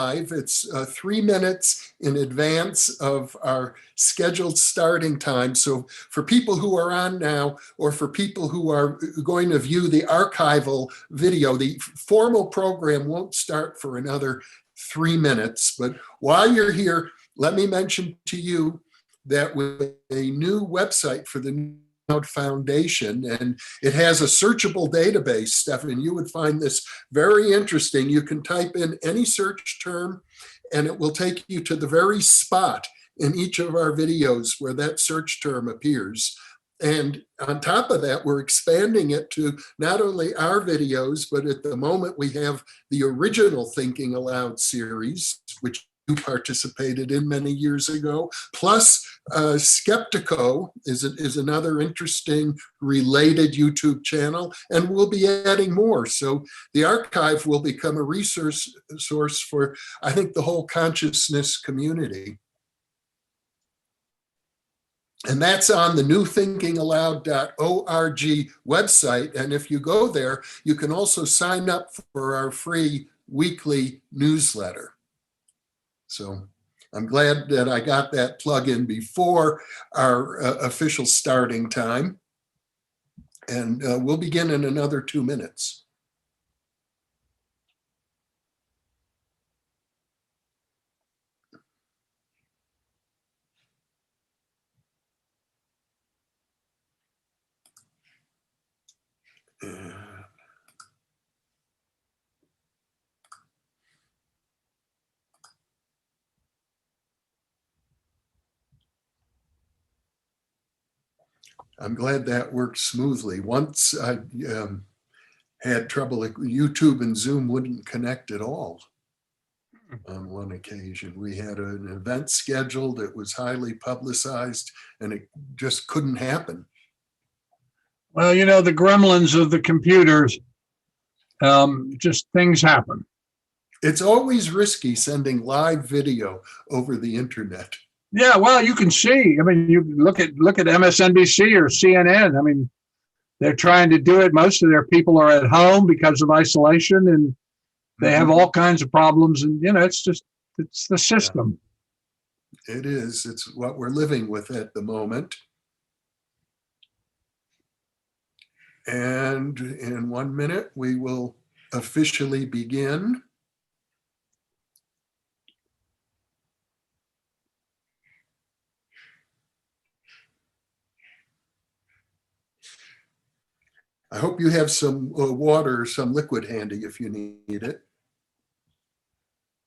It's 3 minutes in advance of our scheduled starting time. So for people who are on now, or for people who are going to view the archival video, the formal program won't start for another 3 minutes. But while you're here, let me mention to you that with a new website for the Foundation, and it has a searchable database. Stephan, you would find this very interesting. You can type in any search term and it will take you to the very spot in each of our videos where that search term appears. And on top of that, we're expanding it to not only our videos, but at the moment we have the original Thinking Aloud series, which you participated in many years ago, plus Skeptico is another interesting related YouTube channel, and we'll be adding more. So the archive will become a resource source for, I think, the whole consciousness community. And that's on the newthinkingaloud.org website. And if you go there, you can also sign up for our free weekly newsletter. So I'm glad that I got that plug in before our official starting time. And we'll begin in another 2 minutes. I'm glad that worked smoothly. Once I had trouble, like YouTube and Zoom wouldn't connect at all. On one occasion, we had an event scheduled, it was highly publicized, and it just couldn't happen. Well, you know, the gremlins of the computers, just things happen. It's always risky sending live video over the internet. Yeah, well, you can see. I mean, you look at MSNBC or CNN. I mean, they're trying to do it. Most of their people are at home because of isolation, and they have all kinds of problems. And you know, it's the system. Yeah. It is. It's what we're living with at the moment. And in 1 minute, we will officially begin. I hope you have some water or some liquid handy if you need it.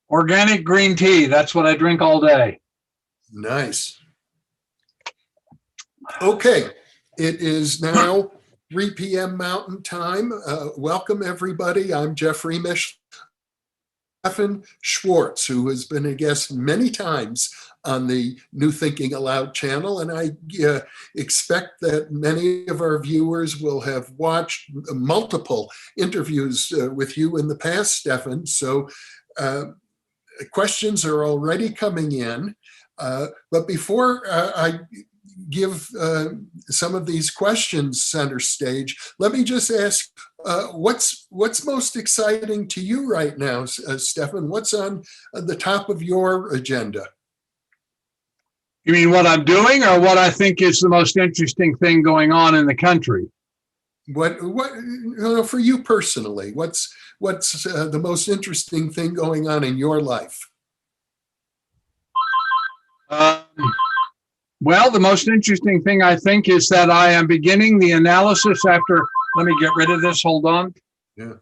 Organic green tea, that's what I drink all day. Nice. Okay, it is now 3 p.m. Mountain Time. Welcome, everybody. I'm Jeffrey Mish. Stephan Schwartz, who has been a guest many times on the New Thinking Aloud channel, and I expect that many of our viewers will have watched multiple interviews with you in the past, Stephan. So questions are already coming in, but before I give some of these questions center stage, let me just ask, what's most exciting to you right now, Stephan? What's on the top of your agenda? You mean what I'm doing, or what I think is the most interesting thing going on in the country? What for you personally? What's the most interesting thing going on in your life? Well, the most interesting thing I think is that I am beginning the analysis after. Let me get rid of this. Hold on. Yeah.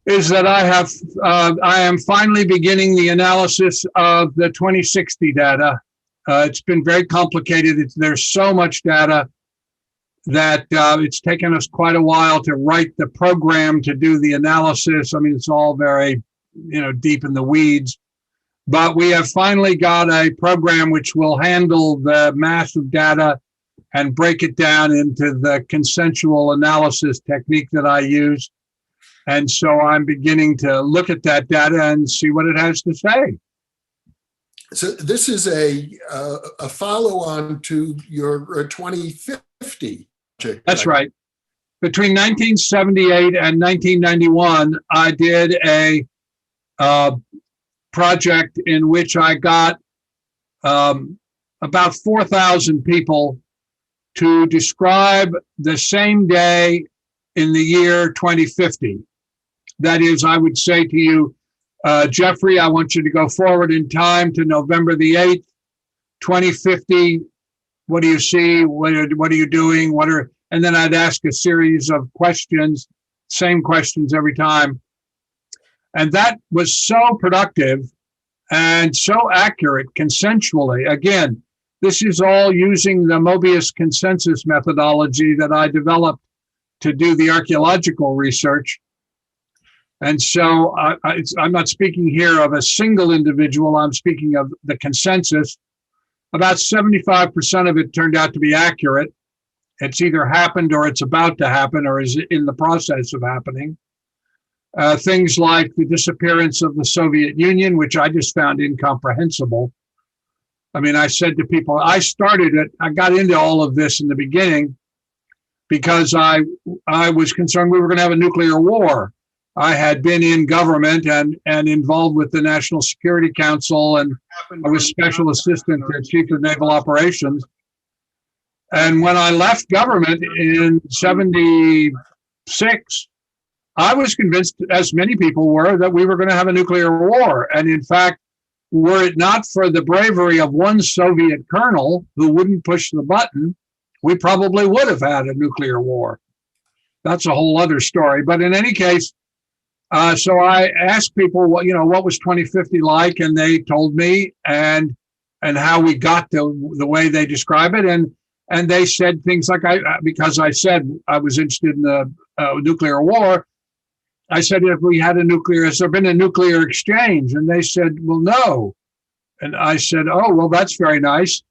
Is that I am finally beginning the analysis of the 2060 data. It's been very complicated. There's so much data that it's taken us quite a while to write the program to do the analysis. I mean, it's all very, deep in the weeds. But we have finally got a program which will handle the massive data and break it down into the consensual analysis technique that I use. And so I'm beginning to look at that data and see what it has to say. So this is a follow-on to your 2050 project. That's right. between 1978 and 1991, I did a project in which I got about 4,000 people to describe the same day in the year 2050. That is, I would say to you, Jeffrey, I want you to go forward in time to November the 8th, 2050. What do you see? What are you doing? And then I'd ask a series of questions, same questions every time. And that was so productive and so accurate consensually. Again, this is all using the Mobius consensus methodology that I developed to do the archaeological research. And so I'm not speaking here of a single individual, I'm speaking of the consensus. About 75% of it turned out to be accurate. It's either happened or it's about to happen or is in the process of happening. Things like the disappearance of the Soviet Union, which I just found incomprehensible. I mean, I said to people, I got into all of this in the beginning because I was concerned we were going to have a nuclear war. I had been in government and involved with the National Security Council, and I was special assistant to Chief of Naval Operations. And when I left government in 76, I was convinced, as many people were, that we were going to have a nuclear war. And in fact, were it not for the bravery of one Soviet colonel who wouldn't push the button, we probably would have had a nuclear war. That's a whole other story. But in any case, so I asked people, what was 2050 like? And they told me, and how we got to the way they describe it. And they said things like, because I said I was interested in the nuclear war, I said, if we had has there been a nuclear exchange? And they said, well, no. And I said, oh, well, that's very nice.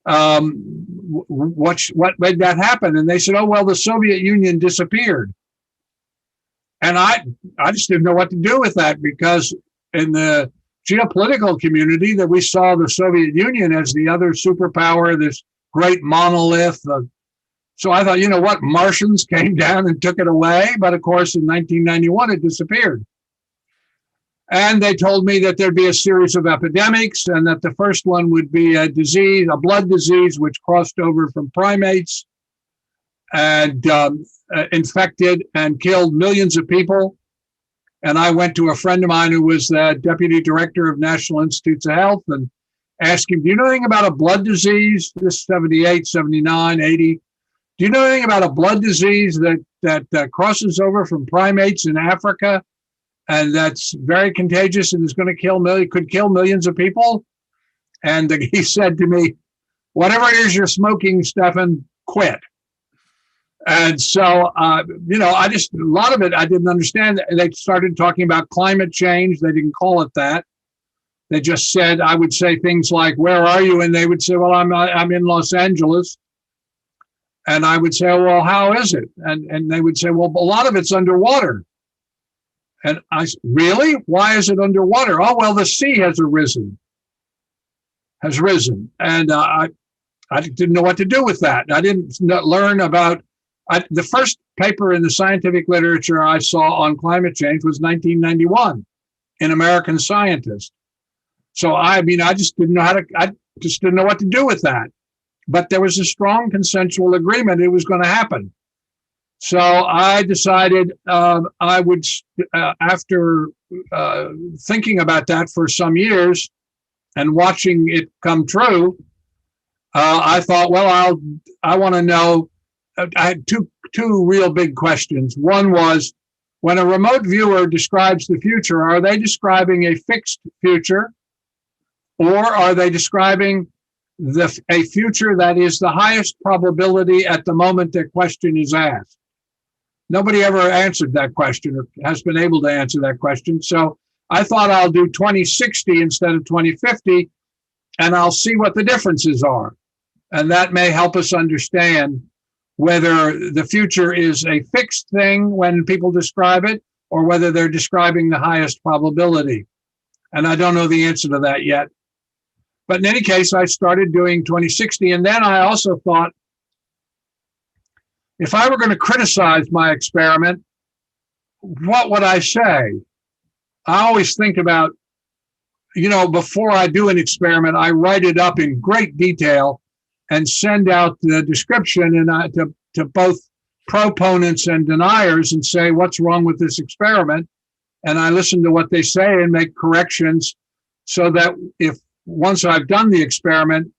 What made that happen? And they said, oh, well, the Soviet Union disappeared. And I just didn't know what to do with that, because in the geopolitical community that we saw the Soviet Union as the other superpower, this great monolith. So I thought, what, Martians came down and took it away. But of course, in 1991, it disappeared. And they told me that there'd be a series of epidemics, and that the first one would be a blood disease, which crossed over from primates and infected and killed millions of people. And I went to a friend of mine who was the deputy director of National Institutes of Health and asked him, do you know anything about a blood disease? This is 78, 79, 80. Do you know anything about a blood disease that crosses over from primates in Africa and that's very contagious and is going to could kill millions of people? And he said to me, whatever it is you're smoking, Stephan, quit. And so, a lot of it I didn't understand. They started talking about climate change. They didn't call it that. They just said, I would say things like, where are you? And they would say, well, I'm in Los Angeles. And I would say, well, how is it? And they would say, well, a lot of it's underwater. And I said, really? Why is it underwater? Oh, well, the sea has risen. And I didn't know what to do with that. I didn't learn about, the first paper in the scientific literature I saw on climate change was 1991 in American Scientist. So I just didn't know what to do with that. But there was a strong consensual agreement it was going to happen. So I decided I would, after thinking about that for some years and watching it come true, I thought, well, I want to know. I had two real big questions. One was, when a remote viewer describes the future, are they describing a fixed future, or are they describing a future that is the highest probability at the moment the question is asked? Nobody ever answered that question or has been able to answer that question. So I thought I'll do 2060 instead of 2050, and I'll see what the differences are. And that may help us understand whether the future is a fixed thing when people describe it, or whether they're describing the highest probability. And I don't know the answer to that yet. But in any case, I started doing 2060. And then I also thought, if I were going to criticize my experiment, what would I say? I always think about, before I do an experiment, I write it up in great detail and send out the description to both proponents and deniers and say, what's wrong with this experiment? And I listen to what they say and make corrections so that if once I've done the experiment,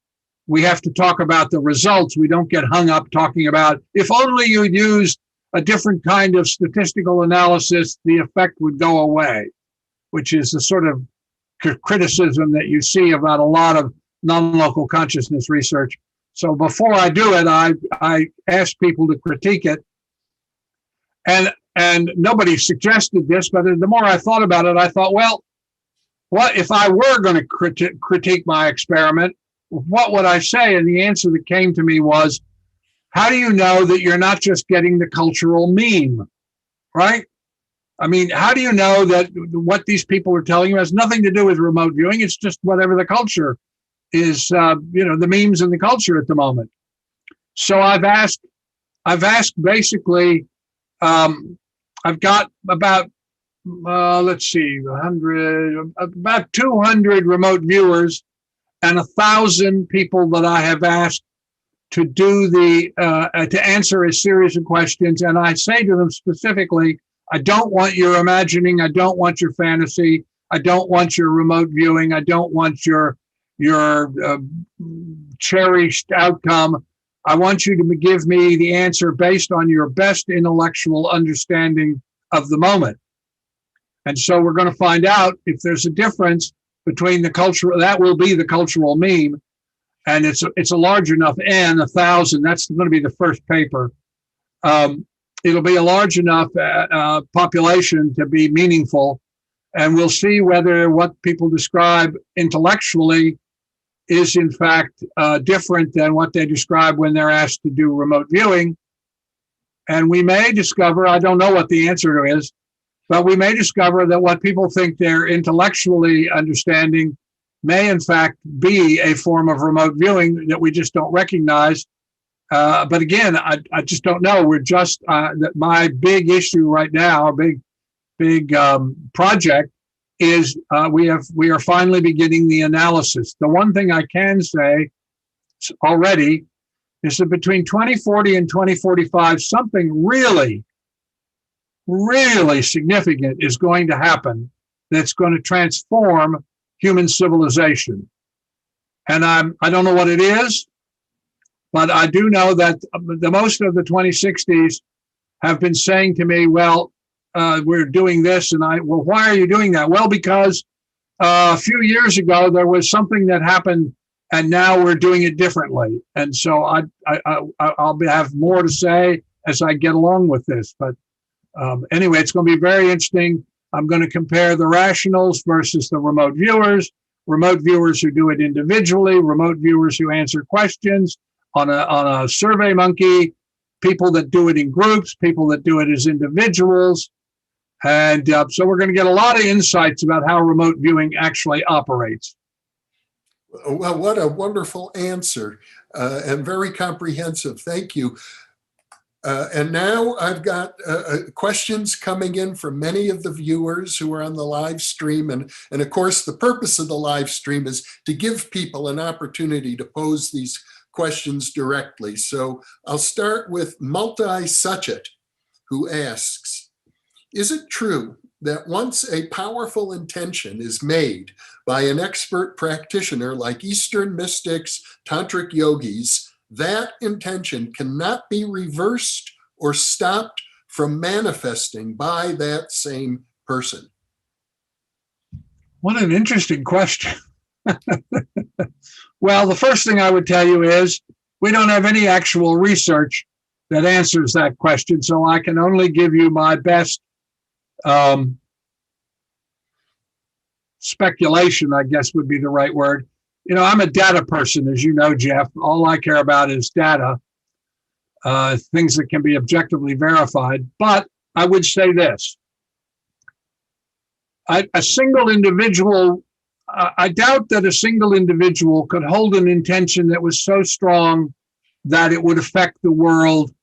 we have to talk about the results. We don't get hung up talking about, if only you used a different kind of statistical analysis, the effect would go away, which is the sort of criticism that you see about a lot of non-local consciousness research. So before I do it, I ask people to critique it. And nobody suggested this, but the more I thought about it, I thought, well, what if I were going to critique my experiment? What would I say? And the answer that came to me was, how do you know that you're not just getting the cultural meme, right? I mean, how do you know that what these people are telling you has nothing to do with remote viewing? It's just whatever the culture is, the memes in the culture at the moment. So I've asked basically, I've got about, about 200 remote viewers and 1,000 people that I have asked to do to answer a series of questions. And I say to them specifically, I don't want your imagining. I don't want your fantasy. I don't want your remote viewing. I don't want your cherished outcome. I want you to give me the answer based on your best intellectual understanding of the moment. And so we're going to find out if there's a difference between the cultural, that will be the cultural meme. And it's a large enough N, 1,000. That's going to be the first paper. It'll be a large enough population to be meaningful. And we'll see whether what people describe intellectually is in fact different than what they describe when they're asked to do remote viewing. And we may discover, I don't know what the answer is, but we may discover that what people think they're intellectually understanding may in fact be a form of remote viewing that we just don't recognize. But again, I just don't know. We're just, my big issue right now, big project is we are finally beginning the analysis. The one thing I can say already is that between 2040 and 2045, something really, really significant is going to happen that's going to transform human civilization. And I don't know what it is, but I do know that the most of the 2060s have been saying to me, well, we're doing this. And well, why are you doing that? Well, because a few years ago, there was something that happened and now we're doing it differently. And so I'll have more to say as I get along with this. But anyway, it's going to be very interesting. I'm going to compare the rationals versus the remote viewers who do it individually, remote viewers who answer questions on a survey monkey, people that do it in groups, people that do it as individuals. And so we're going to get a lot of insights about how remote viewing actually operates. Well, what a wonderful answer and very comprehensive. Thank you. And now I've got questions coming in from many of the viewers who are on the live stream. And of course, the purpose of the live stream is to give people an opportunity to pose these questions directly. So I'll start with Multi-Suchet, who asks, is it true that once a powerful intention is made by an expert practitioner like Eastern mystics, tantric yogis, that intention cannot be reversed or stopped from manifesting by that same person? What an interesting question. Well, the first thing I would tell you is we don't have any actual research that answers that question, so I can only give you my best speculation, I guess would be the right word. You know, I'm a data person, as you know, Jeff. All I care about is data, things that can be objectively verified. But I would say this. A single individual, I doubt that a single individual could hold an intention that was so strong that it would affect the world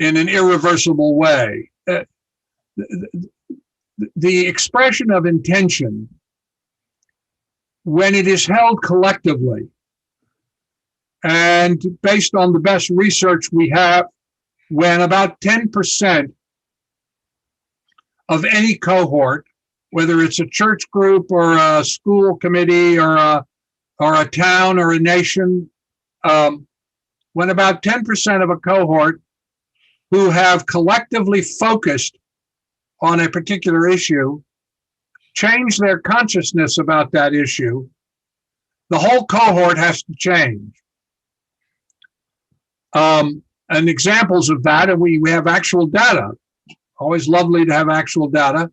in an irreversible way. The expression of intention, when it is held collectively, and based on the best research we have, when about 10% of any cohort, whether it's a church group or a school committee or a town or a nation, when about 10% of a cohort who have collectively focused on a particular issue change their consciousness about that issue, the whole cohort has to change. And examples of that, and we have actual data. Always lovely to have actual data.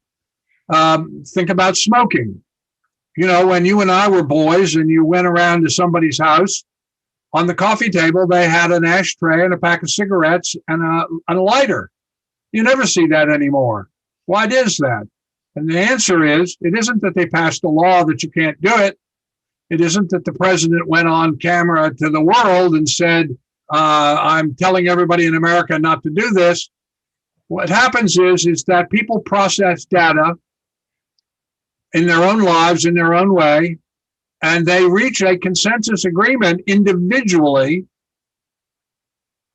Think about smoking. You know, when you and I were boys and you went around to somebody's house, on the coffee table, they had an ashtray and a pack of cigarettes and a lighter. You never see that anymore. Why is that? And the answer is, it isn't that they passed a law that you can't do it. It isn't that the president went on camera to the world and said, I'm telling everybody in America not to do this. What happens is that people process data in their own lives, in their own way, and they reach a consensus agreement individually,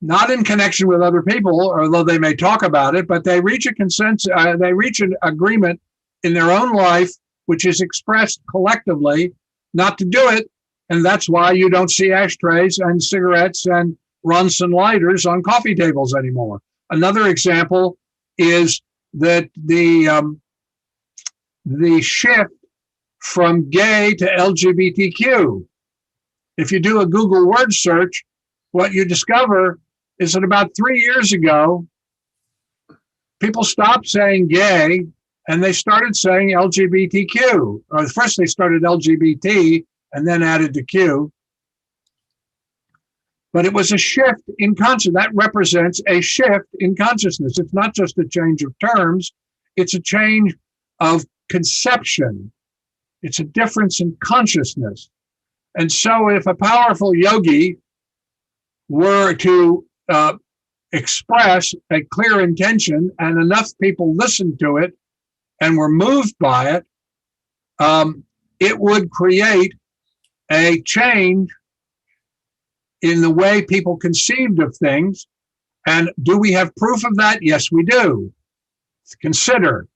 not in connection with other people, although they may talk about it, but they reach a consensus, they reach an agreement in their own life, which is expressed collectively, not to do it. And that's why you don't see ashtrays and cigarettes and runts and lighters on coffee tables anymore. Another example is that the shift from gay to LGBTQ. If you do a Google word search, what you discover is that about 3 years ago, people stopped saying gay and they started saying LGBTQ. Or first they started LGBT and then added the Q. But it was a shift in consciousness. That represents a shift in consciousness. It's not just a change of terms. It's a change of conception. It's a difference in consciousness. And so if a powerful yogi were to express a clear intention and enough people listened to it and were moved by it, it would create a change in the way people conceived of things. And do we have proof of that? Yes, we do. Consider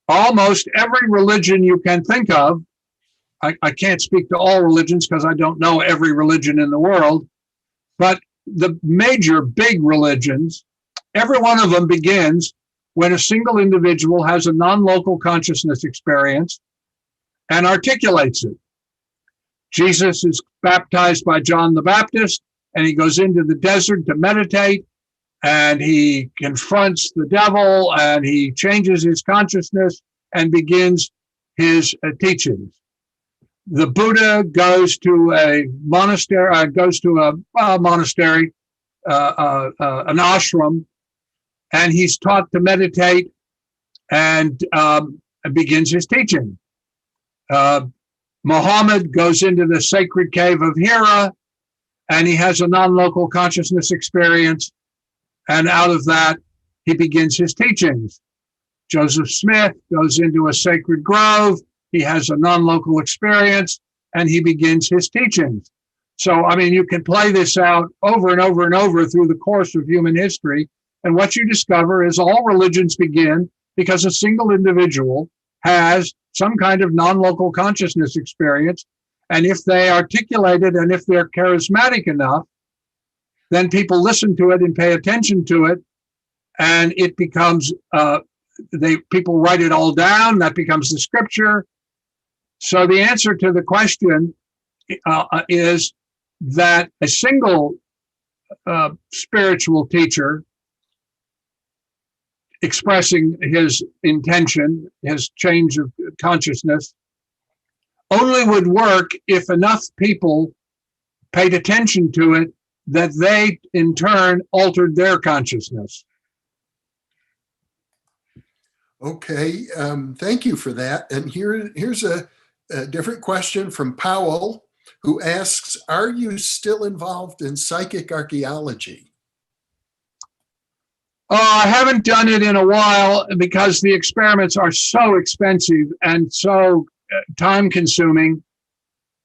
almost every religion you can think of. I can't speak to all religions because I don't know every religion in the world, but the major big religions, every one of them begins when a single individual has a non-local consciousness experience and articulates it. Jesus is baptized by John the Baptist, and he goes into the desert to meditate, and he confronts the devil, and he changes his consciousness and begins his teachings. The Buddha goes to a monastery, an ashram, and he's taught to meditate and begins his teaching. Muhammad goes into the sacred cave of Hira, and he has a non-local consciousness experience, and out of that, he begins his teachings. Joseph Smith goes into a sacred grove, he has a non-local experience, and he begins his teachings. So, I mean, you can play this out over and over and over through the course of human history, and what you discover is all religions begin because a single individual has some kind of non-local consciousness experience. And if they articulate it and if they're charismatic enough, then people listen to it and pay attention to it. And it becomes, people write it all down. That becomes the scripture. So the answer to the question is that a single spiritual teacher expressing his intention, his change of consciousness, only would work if enough people paid attention to it that they in turn altered their consciousness. Okay, thank you for that. And here's a different question from Powell, who asks, are you still involved in psychic archaeology? I haven't done it in a while because the experiments are so expensive and so time consuming.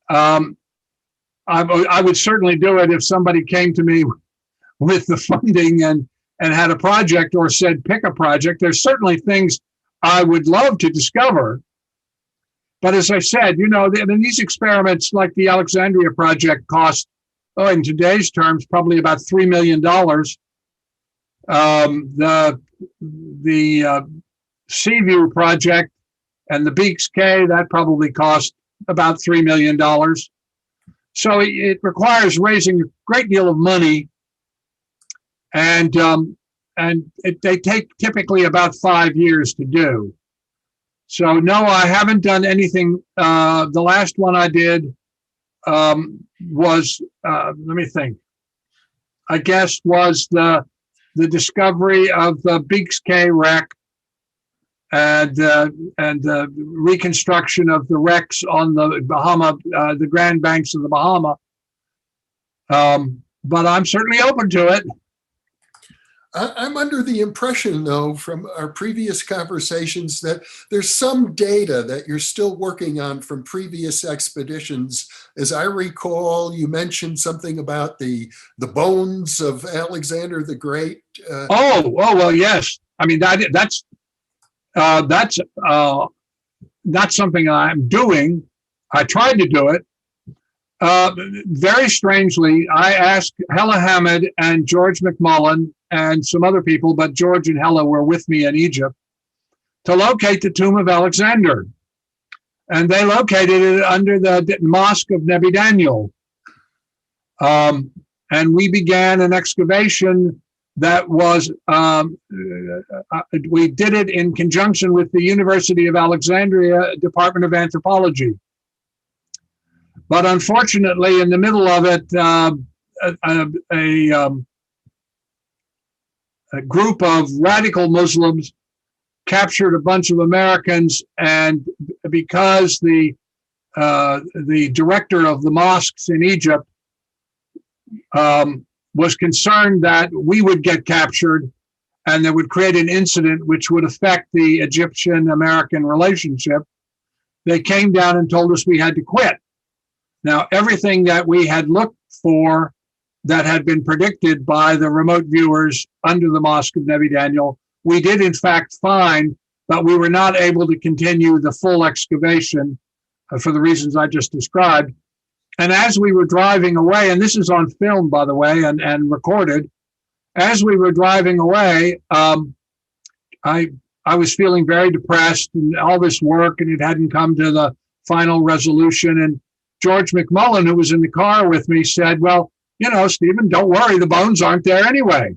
I would certainly do it if somebody came to me with the funding and had a project or said, pick a project. There's certainly things I would love to discover. But as I said, these experiments like the Alexandria project cost, in today's terms, probably about $3 million. The Seaview project and the Beaks Cay, that probably cost about $3 million. So it requires raising a great deal of money, and they take typically about 5 years to do. So no, I haven't done anything. The last one I did was, let me think, I guess was the discovery of the Beaks Cay wreck and the reconstruction of the wrecks on the the Grand Banks of the Bahama. But I'm certainly open to it. I'm under the impression, though, from our previous conversations that there's some data that you're still working on from previous expeditions. As I recall, you mentioned something about the bones of Alexander the Great. Well, yes. I mean, that's not something I'm doing. I tried to do it. Very strangely, I asked Hella Hamid and George McMullen and some other people, but George and Hella were with me in Egypt, to locate the tomb of Alexander. And they located it under the Mosque of Nebi Daniel. And we began an excavation that was, we did it in conjunction with the University of Alexandria Department of Anthropology. But unfortunately, in the middle of it, a group of radical Muslims captured a bunch of Americans, and because the director of the mosques in Egypt was concerned that we would get captured and that would create an incident which would affect the Egyptian-American relationship, they came down and told us we had to quit. Now, everything that we had looked for that had been predicted by the remote viewers under the Mosque of Nebi Daniel, we did in fact find, but we were not able to continue the full excavation for the reasons I just described. And as we were driving away, and this is on film, by the way, and recorded, as we were driving away, I was feeling very depressed and all this work, and it hadn't come to the final resolution. And George McMullen, who was in the car with me, said, well, Stephen, don't worry, the bones aren't there anyway.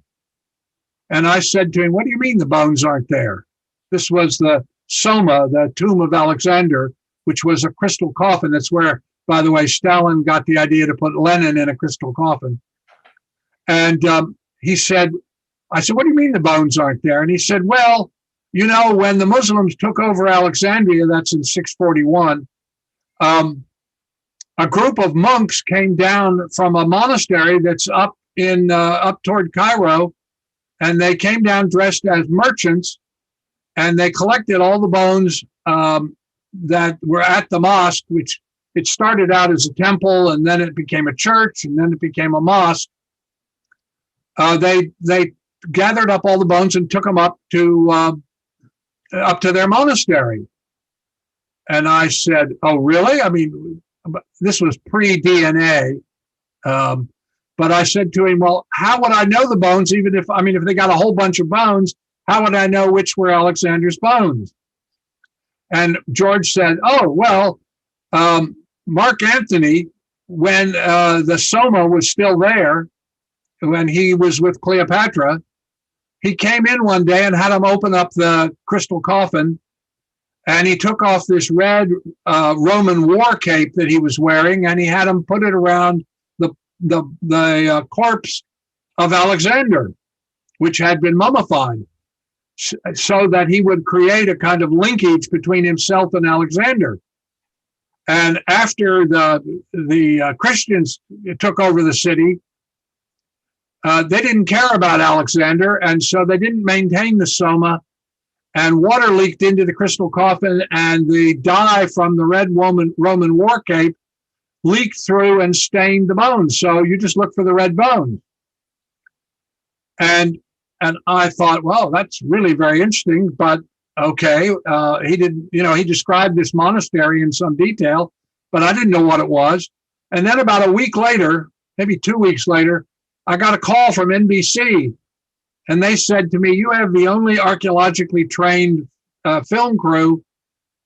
And I said to him, what do you mean the bones aren't there? This was the Soma, the tomb of Alexander, which was a crystal coffin. That's where, by the way, Stalin got the idea to put Lenin in a crystal coffin. And I said, what do you mean the bones aren't there? And he said, well, when the Muslims took over Alexandria, that's in 641, a group of monks came down from a monastery that's up toward Cairo, and they came down dressed as merchants, and they collected all the bones that were at the mosque, which it started out as a temple, and then it became a church, and then it became a mosque. They gathered up all the bones and took them up to their monastery. And I said, oh, really? I mean, this was pre-DNA. But I said to him, well, how would I know the bones? Even if they got a whole bunch of bones, how would I know which were Alexander's bones? And George said, oh, well, Mark Antony, when the Soma was still there, when he was with Cleopatra, he came in one day and had him open up the crystal coffin, and he took off this red Roman war cape that he was wearing, and he had him put it around the corpse of Alexander, which had been mummified, so that he would create a kind of linkage between himself and Alexander. And after the Christians took over the city, they didn't care about Alexander, and so they didn't maintain the soma, and water leaked into the crystal coffin, and the dye from the red Roman war cape leaked through and stained the bones. So you just look for the red bones. And I thought, well, that's really very interesting, but okay. He didn't, he described this monastery in some detail, but I didn't know what it was. And then about a week later, maybe 2 weeks later, I got a call from NBC, and they said to me, you have the only archaeologically trained film crew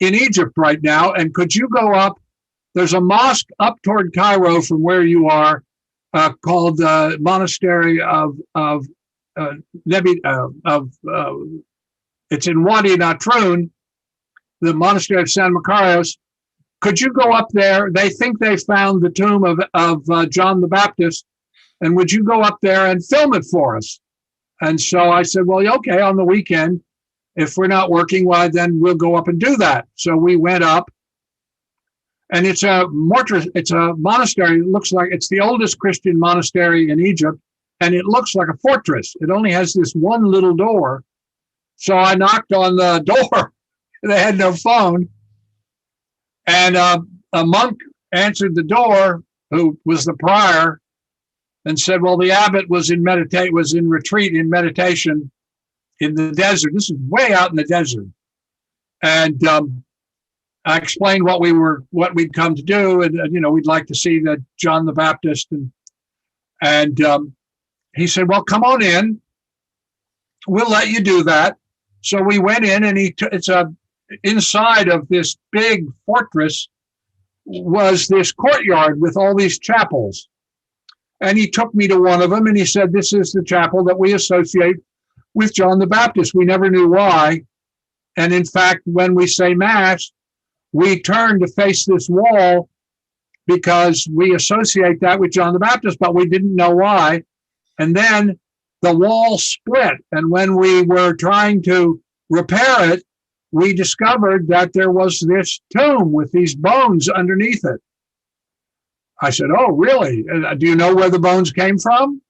in Egypt right now, and could you go up? There's a mosque up toward Cairo from where you are called the Monastery of it's in Wadi Natrun, the Monastery of San Makarios. Could you go up there? They think they found the tomb of John the Baptist, and would you go up there and film it for us? And so I said, well, okay, on the weekend, if we're not working, well, then we'll go up and do that. So we went up, and it's a monastery. It looks like it's the oldest Christian monastery in Egypt, and it looks like a fortress. It only has this one little door. So I knocked on the door. They had no phone. And a monk answered the door, who was the prior, and said, well, the abbot was in retreat in meditation in the desert. This is way out in the desert. And I explained what we'd come to do. And, we'd like to see that John the Baptist. And he said, well, come on in. We'll let you do that. So we went in, and inside of this big fortress was this courtyard with all these chapels. And he took me to one of them, and he said, this is the chapel that we associate with John the Baptist. We never knew why. And in fact, when we say Mass, we turn to face this wall because we associate that with John the Baptist, but we didn't know why. And then the wall split. And when we were trying to repair it, we discovered that there was this tomb with these bones underneath it. I said, oh, really? Do you know where the bones came from?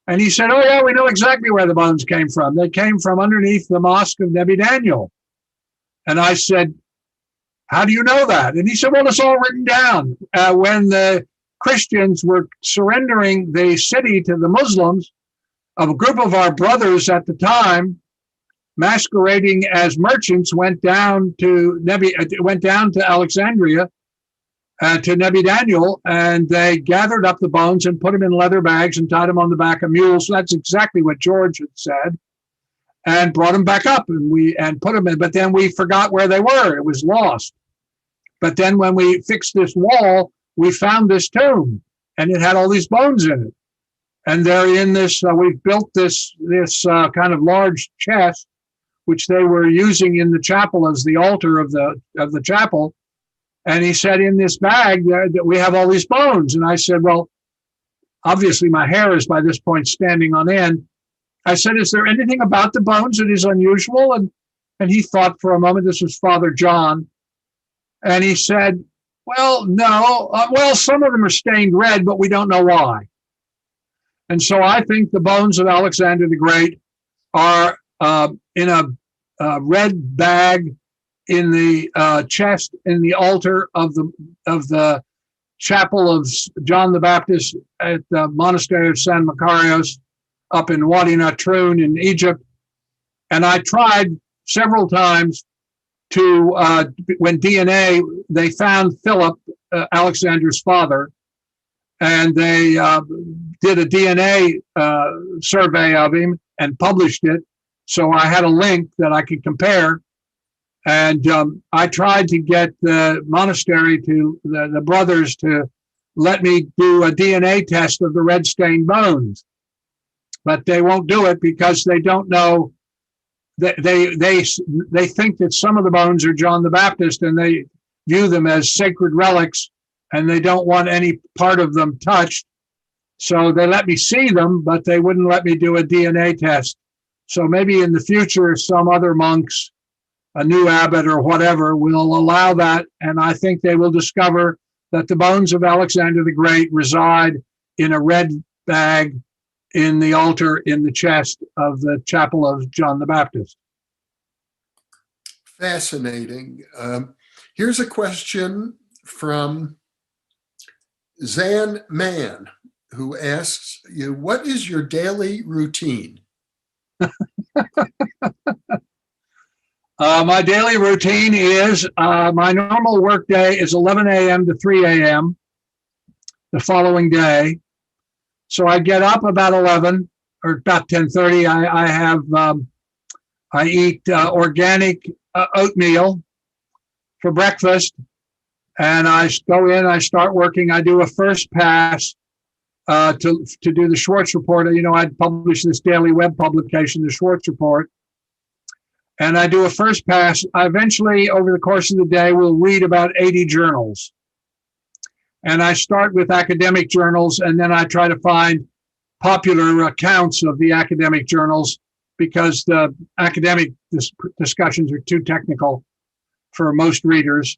And he said, oh, yeah, we know exactly where the bones came from. They came from underneath the mosque of Nebi Daniel. And I said, how do you know that? And he said, well, it's all written down. When the Christians were surrendering the city to the Muslims, a group of our brothers at the time, masquerading as merchants, went down to Alexandria, to Nebi Daniel, and they gathered up the bones and put them in leather bags and tied them on the back of mules. So that's exactly what George had said, and brought them back up, and put them in. But then we forgot where they were; it was lost. But then when we fixed this wall, we found this tomb, and it had all these bones in it. And they're in this. We've built this kind of large chest, which they were using in the chapel as the altar of the chapel. And he said, in this bag that we have all these bones. And I said, well, obviously my hair is by this point standing on end. I said, is there anything about the bones that is unusual? And he thought for a moment. This was Father John. And he said, well, no. Well, some of them are stained red, but we don't know why. And so I think the bones of Alexander the Great are in a red bag in the chest in the altar of the chapel of John the Baptist at the Monastery of San Makarios up in Wadi Natrun in Egypt. And I tried several times to, when DNA, they found Philip, Alexander's father, and they did a DNA survey of him and published it. So I had a link that I could compare. And I tried to get the monastery the brothers to let me do a DNA test of the red stained bones. But they won't do it because they don't know. They think that some of the bones are John the Baptist, and they view them as sacred relics, and they don't want any part of them touched. So they let me see them, but they wouldn't let me do a DNA test. So maybe in the future, some other monks, a new abbot or whatever, will allow that. And I think they will discover that the bones of Alexander the Great reside in a red bag in the altar in the chest of the chapel of John the Baptist. Fascinating. Here's a question from Zan Man, who asks you, what is your daily routine? My daily routine is, my normal work day is 11 a.m. to 3 a.m. the following day. So I get up about 11 or about 10:30. I eat organic oatmeal for breakfast, and I go in, I start working. I do a first pass to do the Schwartz report. I publish this daily web publication, the Schwartz report. And I do a first pass. I eventually, over the course of the day, will read about 80 journals. And I start with academic journals, and then I try to find popular accounts of the academic journals, because the academic discussions are too technical for most readers.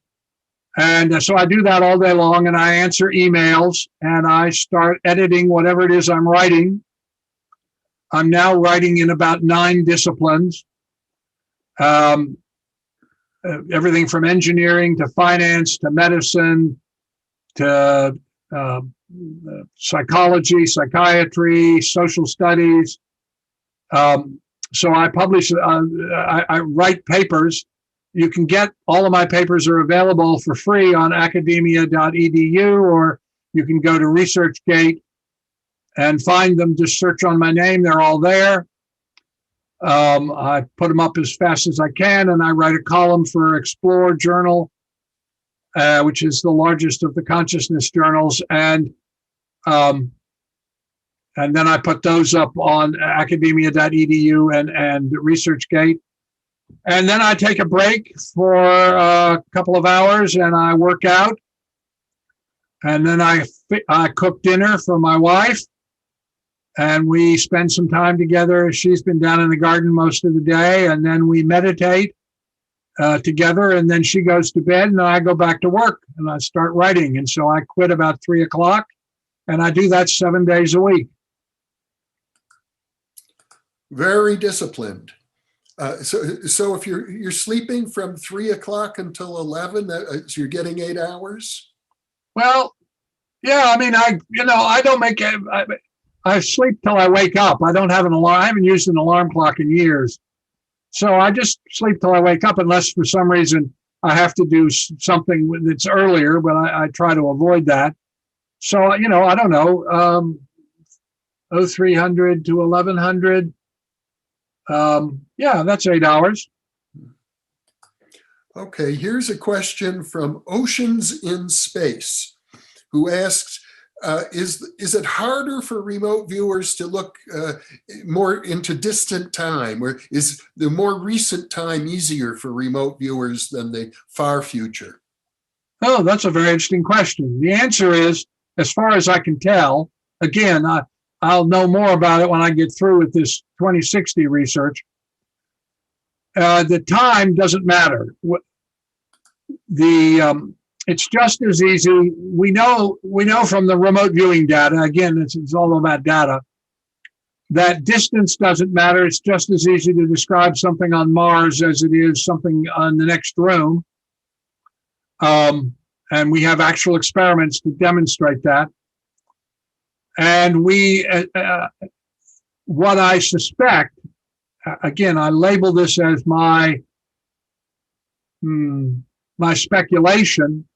And so I do that all day long, and I answer emails, and I start editing whatever it is I'm writing. I'm now writing in about 9 disciplines. Everything from engineering to finance to medicine to psychology, psychiatry, social studies. So I publish, I write papers. You can get all of my papers are available for free on academia.edu, or you can go to ResearchGate and find them. Just search on my name. They're all there. I put them up as fast as I can, and I write a column for Explore Journal, which is the largest of the consciousness journals, and then I put those up on academia.edu and ResearchGate. And then I take a break for a couple of hours, and I work out, and then I cook dinner for my wife. And we spend some time together. She's been down in the garden most of the day, and then we meditate together, and then she goes to bed, and I go back to work, and I start writing. And so I quit about 3 o'clock, and I do that 7 days a week. Very disciplined. So if you're sleeping from 3 o'clock until 11, so you're getting 8 hours? Well, yeah. I mean, I don't make it. I sleep till I wake up. I don't have an alarm. I haven't used an alarm clock in years. So I just sleep till I wake up, unless for some reason I have to do something that's earlier, but I try to avoid that. So, I don't know, 0300 to 1100. Yeah, that's 8 hours. Okay, here's a question from Oceans in Space, who asks, is it harder for remote viewers to look more into distant time, or is the more recent time easier for remote viewers than the far future? Oh, that's a very interesting question. The answer is, as far as I can tell, again, I'll know more about it when I get through with this 2060 research. The time doesn't matter. It's just as easy. We know from the remote viewing data, again, it's all about data, that distance doesn't matter. It's just as easy to describe something on Mars as it is something on the next room. And we have actual experiments to demonstrate that. And what I suspect, again, I label this as my speculation.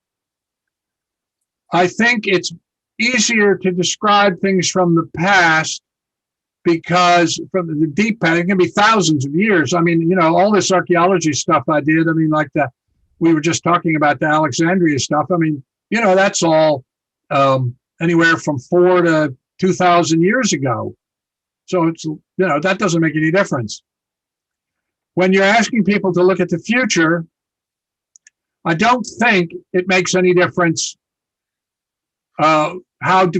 I think it's easier to describe things from the past, because from the deep past, it can be thousands of years. I mean, all this archaeology stuff I did, like we were just talking about the Alexandria stuff. I mean, that's all anywhere from 4 to 2,000 years ago. So it's, that doesn't make any difference. When you're asking people to look at the future, I don't think it makes any difference how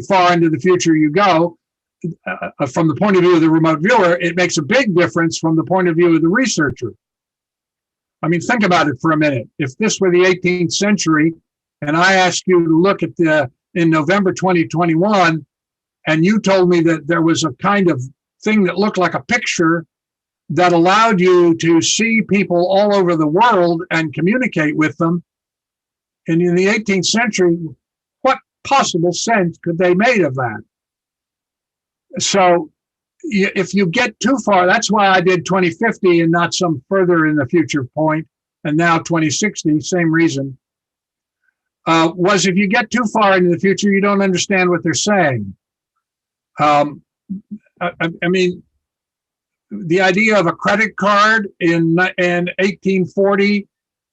far into the future you go. From the point of view of the remote viewer, it makes a big difference from the point of view of the researcher. I mean, think about it for a minute. If this were the 18th century, and I asked you to look at in November 2021 and you told me that there was a kind of thing that looked like a picture that allowed you to see people all over the world and communicate with them. And in the 18th century, what possible sense could they made of that? So if you get too far, that's why I did 2050 and not some further in the future point, and now 2060, same reason, was if you get too far into the future, you don't understand what they're saying. I mean, the idea of a credit card in 1840,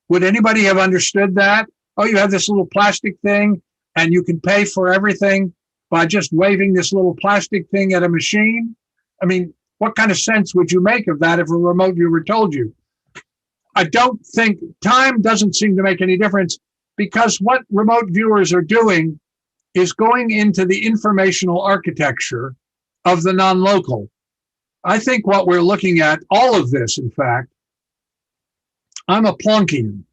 would anybody have understood that? Oh, you have this little plastic thing and you can pay for everything by just waving this little plastic thing at a machine? I mean, what kind of sense would you make of that if a remote viewer told you? I don't think time doesn't seem to make any difference, because what remote viewers are doing is going into the informational architecture of the non-local. I think what we're looking at, all of this, in fact, I'm a Planckian.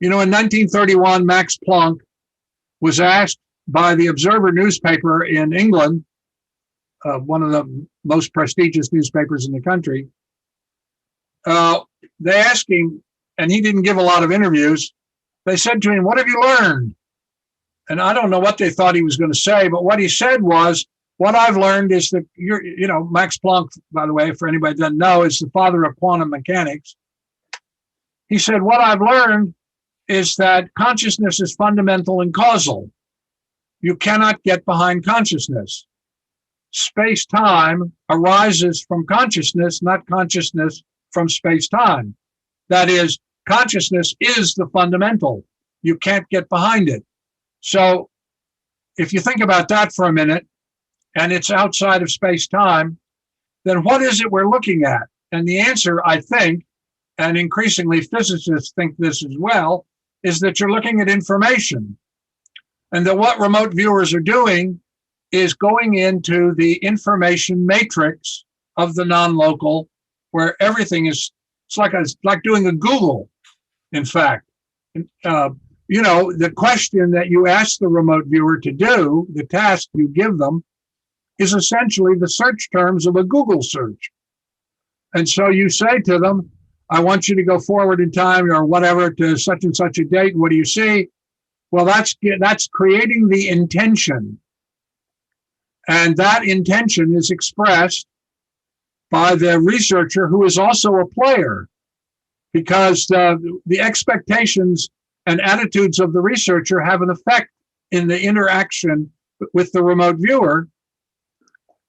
You know, in 1931, Max Planck was asked by the Observer newspaper in England, one of the most prestigious newspapers in the country. They asked him, and he didn't give a lot of interviews. They said to him, "What have you learned?" And I don't know what they thought he was going to say, but what he said was, "What I've learned is that Max Planck, by the way, for anybody that doesn't know, is the father of quantum mechanics." He said, "What I've learned is that consciousness is fundamental and causal. You cannot get behind consciousness. Space-time arises from consciousness, not consciousness from space-time. That is, consciousness is the fundamental. You can't get behind it." So if you think about that for a minute, and it's outside of space-time, then what is it we're looking at? And the answer, I think, and increasingly physicists think this as well, is that you're looking at information. And that what remote viewers are doing is going into the information matrix of the non-local, where everything is, it's like doing a Google, in fact. The question that you ask the remote viewer to do, the task you give them, is essentially the search terms of a Google search. And so you say to them, "I want you to go forward in time or whatever to such and such a date. What do you see?" Well, that's creating the intention. And that intention is expressed by the researcher, who is also a player, because the expectations and attitudes of the researcher have an effect in the interaction with the remote viewer.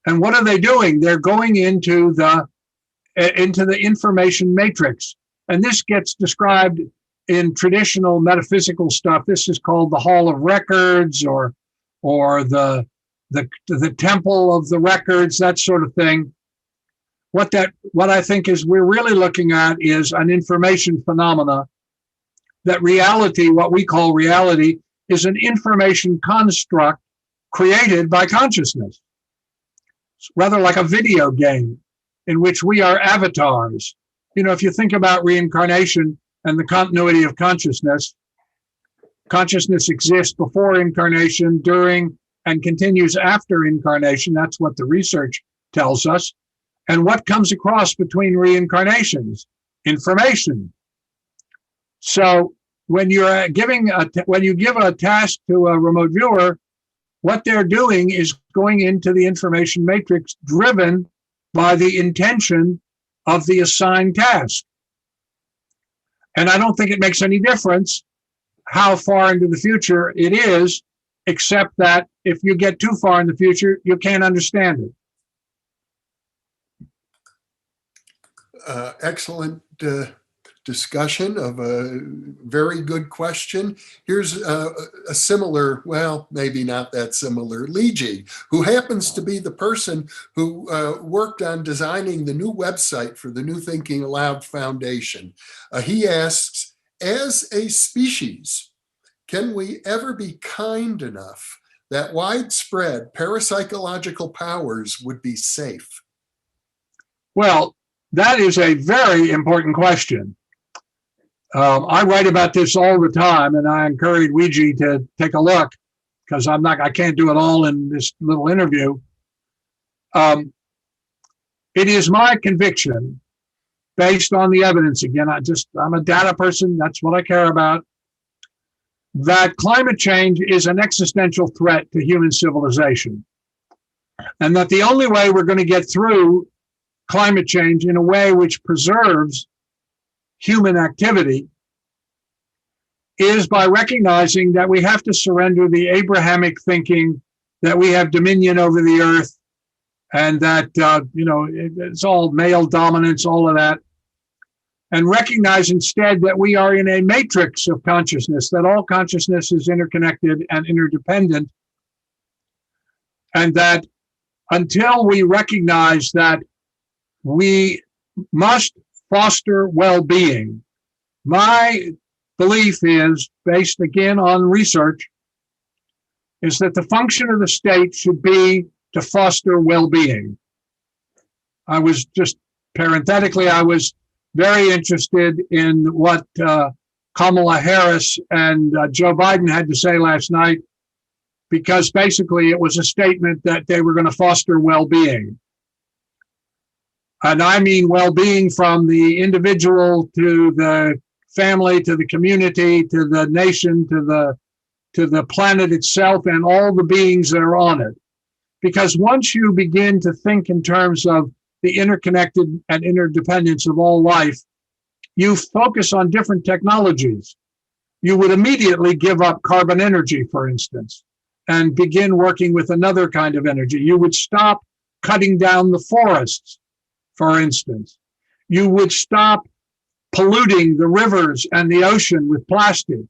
And what are they doing? They're going into the information matrix. And this gets described in traditional metaphysical stuff. This is called the Hall of Records, or the Temple of the Records, that sort of thing. What I think is we're really looking at is an information phenomena. That reality, what we call reality, is an information construct created by consciousness. It's rather like a video game in which we are avatars. You know, if you think about reincarnation and the continuity of consciousness, consciousness exists before incarnation, during, and continues after incarnation. That's what the research tells us. And what comes across between reincarnations? Information. So when you give a task to a remote viewer, what they're doing is going into the information matrix driven by the intention of the assigned task. And I don't think it makes any difference how far into the future it is, except that if you get too far in the future, you can't understand it. Excellent discussion of a very good question. Here's a similar, well, maybe not that similar, Luigi, who happens to be the person who worked on designing the new website for the New Thinking Aloud Foundation. He asks, as a species, can we ever be kind enough that widespread parapsychological powers would be safe? Well, that is a very important question. I write about this all the time, and I encourage Luigi to take a look. because I can't do it all in this little interview. It is my conviction, based on the evidence, again, I'm a data person, that's what I care about, that climate change is an existential threat to human civilization. And that the only way we're going to get through climate change in a way which preserves human activity is by recognizing that we have to surrender the Abrahamic thinking that we have dominion over the earth and that, it's all male dominance, all of that, and recognize instead that we are in a matrix of consciousness, that all consciousness is interconnected and interdependent, and that until we recognize that we must foster well-being, my belief is, based again on research, is that the function of the state should be to foster well-being. I was very interested in what Kamala Harris and Joe Biden had to say last night, because basically it was a statement that they were going to foster well-being. And I mean well-being from the individual to the family, to the community, to the nation, to the planet itself and all the beings that are on it. Because once you begin to think in terms of the interconnected and interdependence of all life, you focus on different technologies. You would immediately give up carbon energy, for instance, and begin working with another kind of energy. You would stop cutting down the forests, for instance. You would stop polluting the rivers and the ocean with plastic.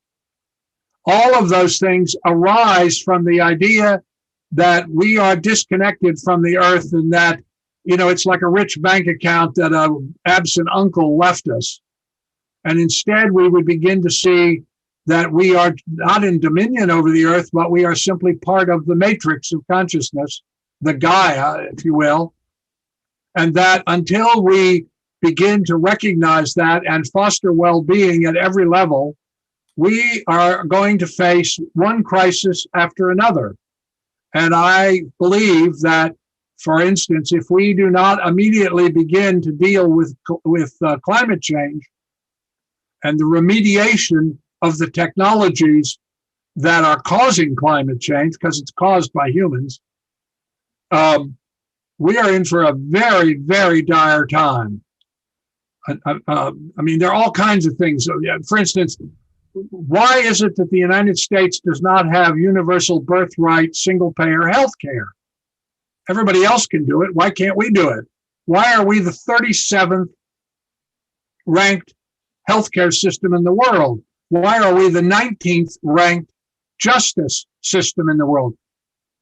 All of those things arise from the idea that we are disconnected from the earth, and that, it's like a rich bank account that an absent uncle left us. And instead, we would begin to see that we are not in dominion over the earth, but we are simply part of the matrix of consciousness, the Gaia, if you will. And that until we begin to recognize that and foster well-being at every level, we are going to face one crisis after another. And I believe that, for instance, if we do not immediately begin to deal with climate change and the remediation of the technologies that are causing climate change, because it's caused by humans, we are in for a very, very dire time. There are all kinds of things. For instance, why is it that the United States does not have universal birthright, single-payer health care? Everybody else can do it. Why can't we do it? Why are we the 37th ranked healthcare system in the world? Why are we the 19th ranked justice system in the world?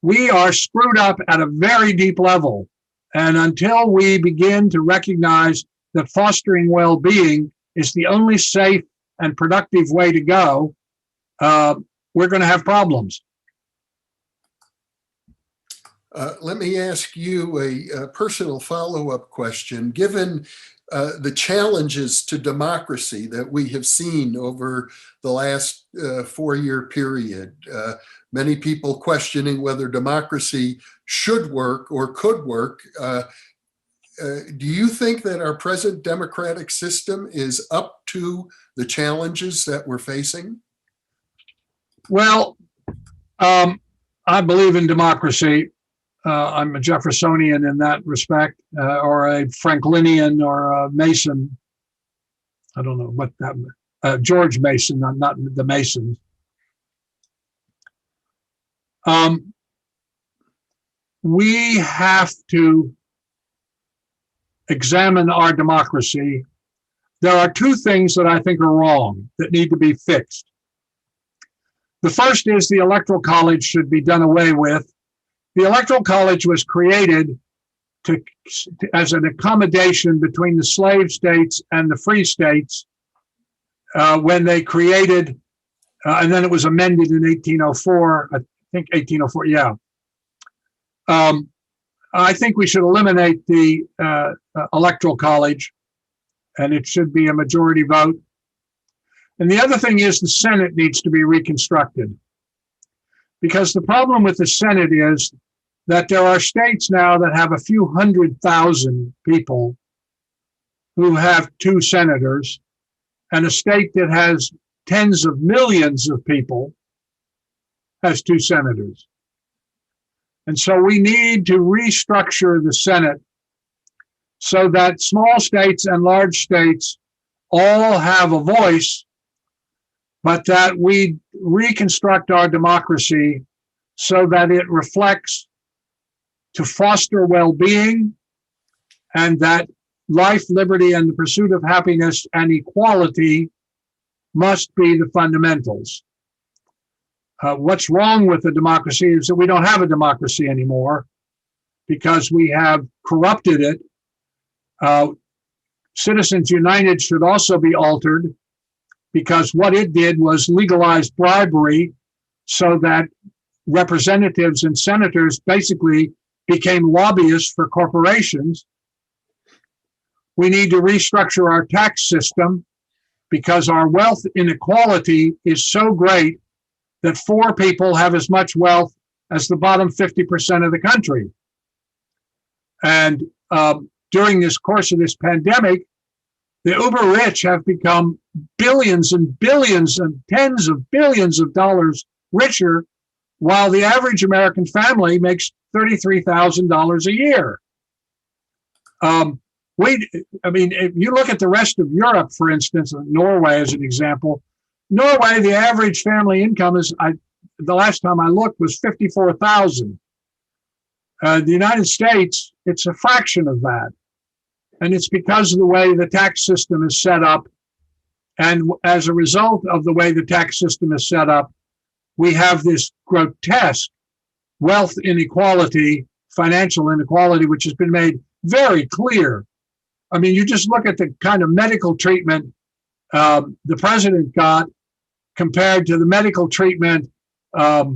We are screwed up at a very deep level. And until we begin to recognize that fostering well-being is the only safe and productive way to go, we're going to have problems. Let me ask you a personal follow-up question. Given the challenges to democracy that we have seen over the last 4-year period, many people questioning whether democracy should work or could work, do you think that our present democratic system is up to the challenges that we're facing? Well, I believe in democracy. I'm a Jeffersonian in that respect, or a Franklinian, or a Mason. I don't know what that, George Mason, not the Masons. We have to examine our democracy. There are two things that I think are wrong that need to be fixed. The first is the Electoral College should be done away with. The Electoral College was created as an accommodation between the slave states and the free states when they created, and then it was amended in 1804, I think 1804, yeah. I think we should eliminate the Electoral College, and it should be a majority vote. And the other thing is the Senate needs to be reconstructed. Because the problem with the Senate is that there are states now that have a few 100,000 people who have 2 senators, and a state that has tens of millions of people has 2 senators. And so we need to restructure the Senate so that small states and large states all have a voice, but that we reconstruct our democracy so that it reflects to foster well-being, and that life, liberty, and the pursuit of happiness and equality must be the fundamentals. What's wrong with the democracy is that we don't have a democracy anymore because we have corrupted it. Citizens United should also be altered because what it did was legalize bribery so that representatives and senators basically became lobbyists for corporations. We need to restructure our tax system because our wealth inequality is so great that 4 people have as much wealth as the bottom 50% of the country. And during this course of this pandemic, the uber rich have become billions and billions and tens of billions of dollars richer, while the average American family makes $33,000 a year. If you look at the rest of Europe, for instance, Norway as an example, Norway, the average family income is, the last time I looked, was $54,000. The United States, it's a fraction of that. And it's because of the way the tax system is set up. And as a result of the way the tax system is set up, we have this grotesque wealth inequality, financial inequality, which has been made very clear. I mean, you just look at the kind of medical treatment the president got compared to the medical treatment a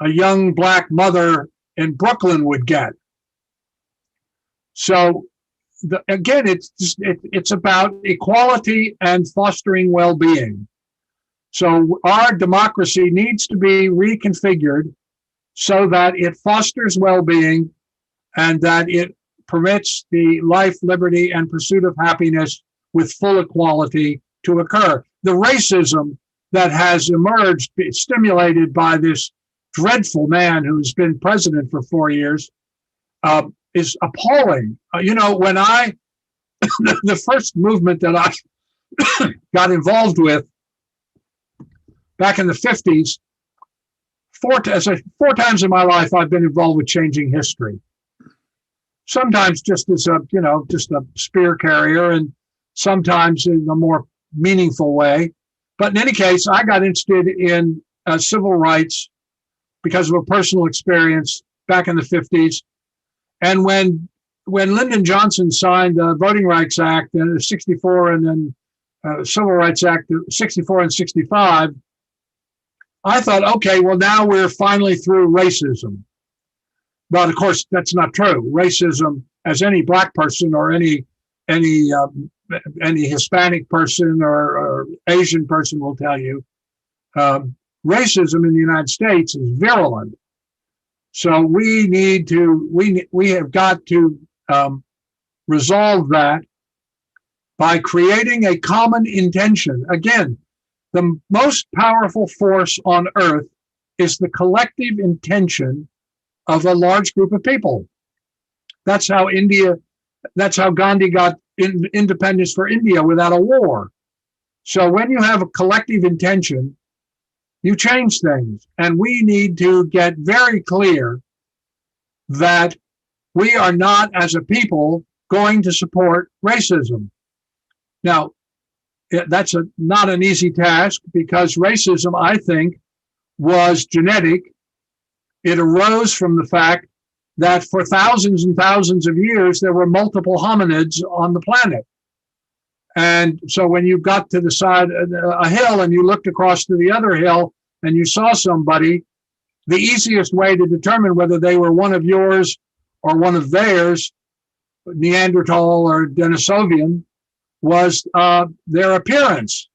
young Black mother in Brooklyn would get. So again, it's about equality and fostering well-being. So our democracy needs to be reconfigured so that it fosters well-being and that it permits the life, liberty, and pursuit of happiness with full equality to occur. The racism that has emerged, stimulated by this dreadful man who's been president for 4 years, is appalling. When the first movement that I got involved with back in the 50s, four times in my life, I've been involved with changing history. Sometimes just as just a spear carrier, and sometimes in a more meaningful way. But in any case, I got interested in civil rights because of a personal experience back in the 50s. And when Lyndon Johnson signed the Voting Rights Act in 64 and then Civil Rights Act 64 and 65, I thought, okay, well, now we're finally through racism. But of course, that's not true. Racism, as any Black person or any Hispanic person or Asian person will tell you, racism in the United States is virulent. So we have got to resolve that by creating a common intention. Again, the most powerful force on earth is the collective intention of a large group of people. That's how Gandhi got independence for India without a war. So when you have a collective intention, you change things. And we need to get very clear that we are not, as a people, going to support racism. Now, that's not an easy task, because racism, I think, was genetic. It arose from the fact that for thousands and thousands of years, there were multiple hominids on the planet. And so when you got to the side of a hill and you looked across to the other hill and you saw somebody, the easiest way to determine whether they were one of yours or one of theirs, Neanderthal or Denisovian, was their appearance.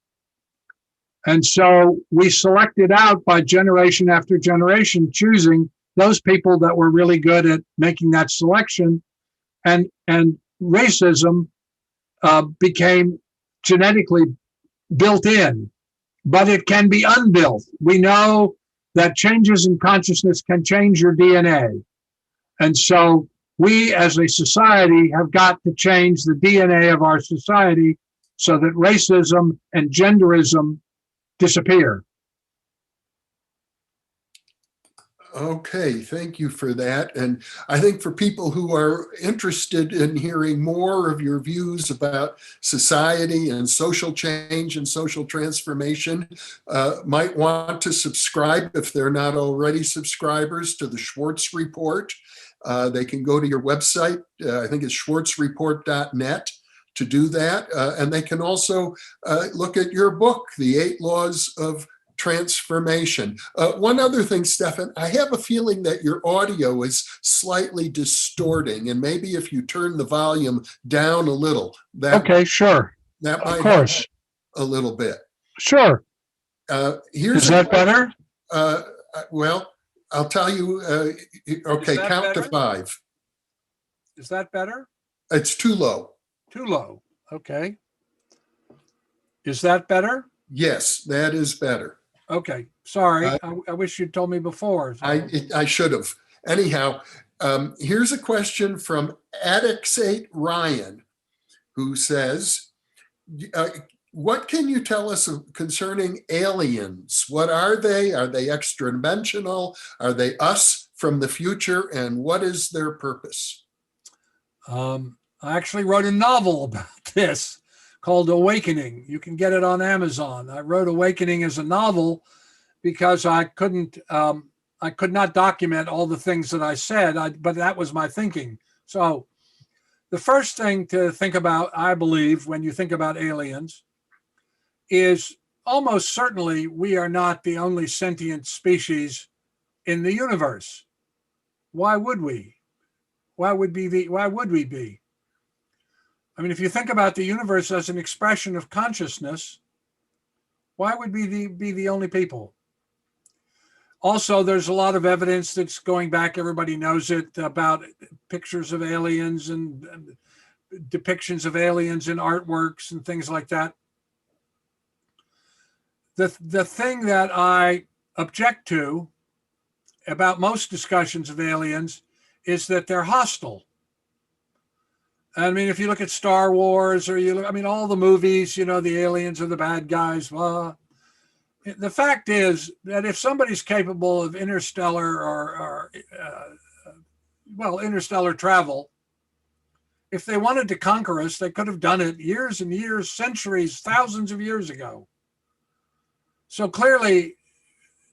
And so we selected out by generation after generation, choosing those people that were really good at making that selection. And racism became genetically built in, but it can be unbuilt. We know that changes in consciousness can change your DNA. And so we as a society have got to change the DNA of our society so that racism and genderism disappear. Okay, thank you for that. And I think for people who are interested in hearing more of your views about society and social change and social transformation, might want to subscribe if they're not already subscribers to the Schwartz Report. They can go to your website, I think it's schwartzreport.net, to do that. And they can also look at your book, The 8 Laws of Transformation. One other thing, Stephan, I have a feeling that your audio is slightly distorting, and maybe if you turn the volume down a little, that Okay, sure. that might Of course. help a little bit. Sure. Here's Is that better? Well, I'll tell you. Okay, count to 5. Is that better? It's too low. Too low. Okay. Is that better? Yes, that is better. Okay. Sorry. I wish you'd told me before. So. I should have. Anyhow, here's a question from Addixate Ryan, who says, what can you tell us concerning aliens? What are they? Are they extra-dimensional? Are they us from the future? And what is their purpose? I actually wrote a novel about this called Awakening. You can get it on Amazon. I wrote Awakening as a novel because I could not document all the things that I said, but that was my thinking. So the first thing to think about, I believe, when you think about aliens is almost certainly we are not the only sentient species in the universe. Why would we? Why would we be? I mean, if you think about the universe as an expression of consciousness, why would we be the only people? Also, there's a lot of evidence that's going back, everybody knows it, about pictures of aliens and depictions of aliens in artworks and things like that. The thing that I object to about most discussions of aliens is that they're hostile. I mean, if you look at Star Wars or all the movies, the aliens are the bad guys. Well, the fact is that if somebody's capable of interstellar interstellar travel, if they wanted to conquer us, they could have done it years and years, centuries, thousands of years ago. So clearly,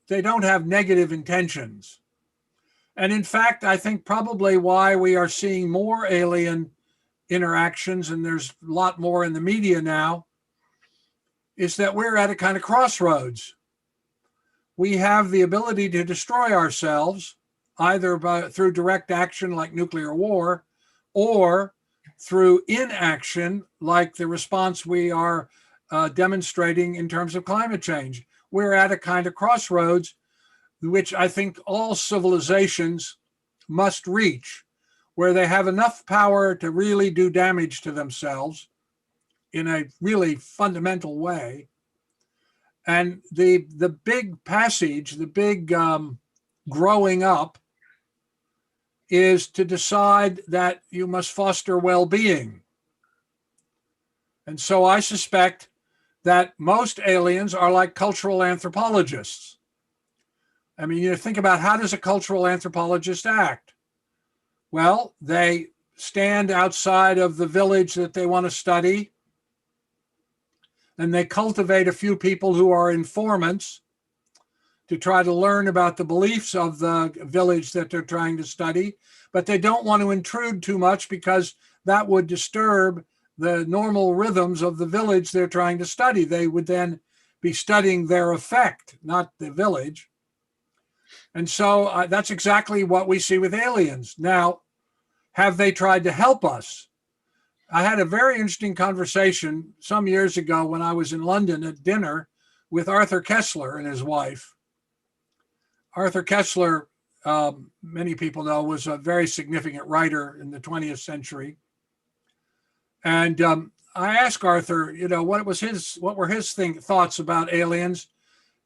they don't have negative intentions. And in fact, I think probably why we are seeing more alien interactions, and there's a lot more in the media now, is that we're at a kind of crossroads. We have the ability to destroy ourselves either through direct action like nuclear war or through inaction like the response we are demonstrating in terms of climate change. We're at a kind of crossroads which I think all civilizations must reach, where they have enough power to really do damage to themselves in a really fundamental way. And the big passage, the big growing up is to decide that you must foster well-being. And so I suspect that most aliens are like cultural anthropologists. I mean, you think about, how does a cultural anthropologist act? Well, they stand outside of the village that they want to study, and they cultivate a few people who are informants to try to learn about the beliefs of the village that they're trying to study, but they don't want to intrude too much because that would disturb the normal rhythms of the village they're trying to study. They would then be studying their effect, not the village. And so that's exactly what we see with aliens. Now, have they tried to help us? I had a very interesting conversation some years ago when I was in London at dinner with Arthur Koestler and his wife. Arthur Koestler, many people know, was a very significant writer in the 20th century. And I asked Arthur, what were his thoughts about aliens,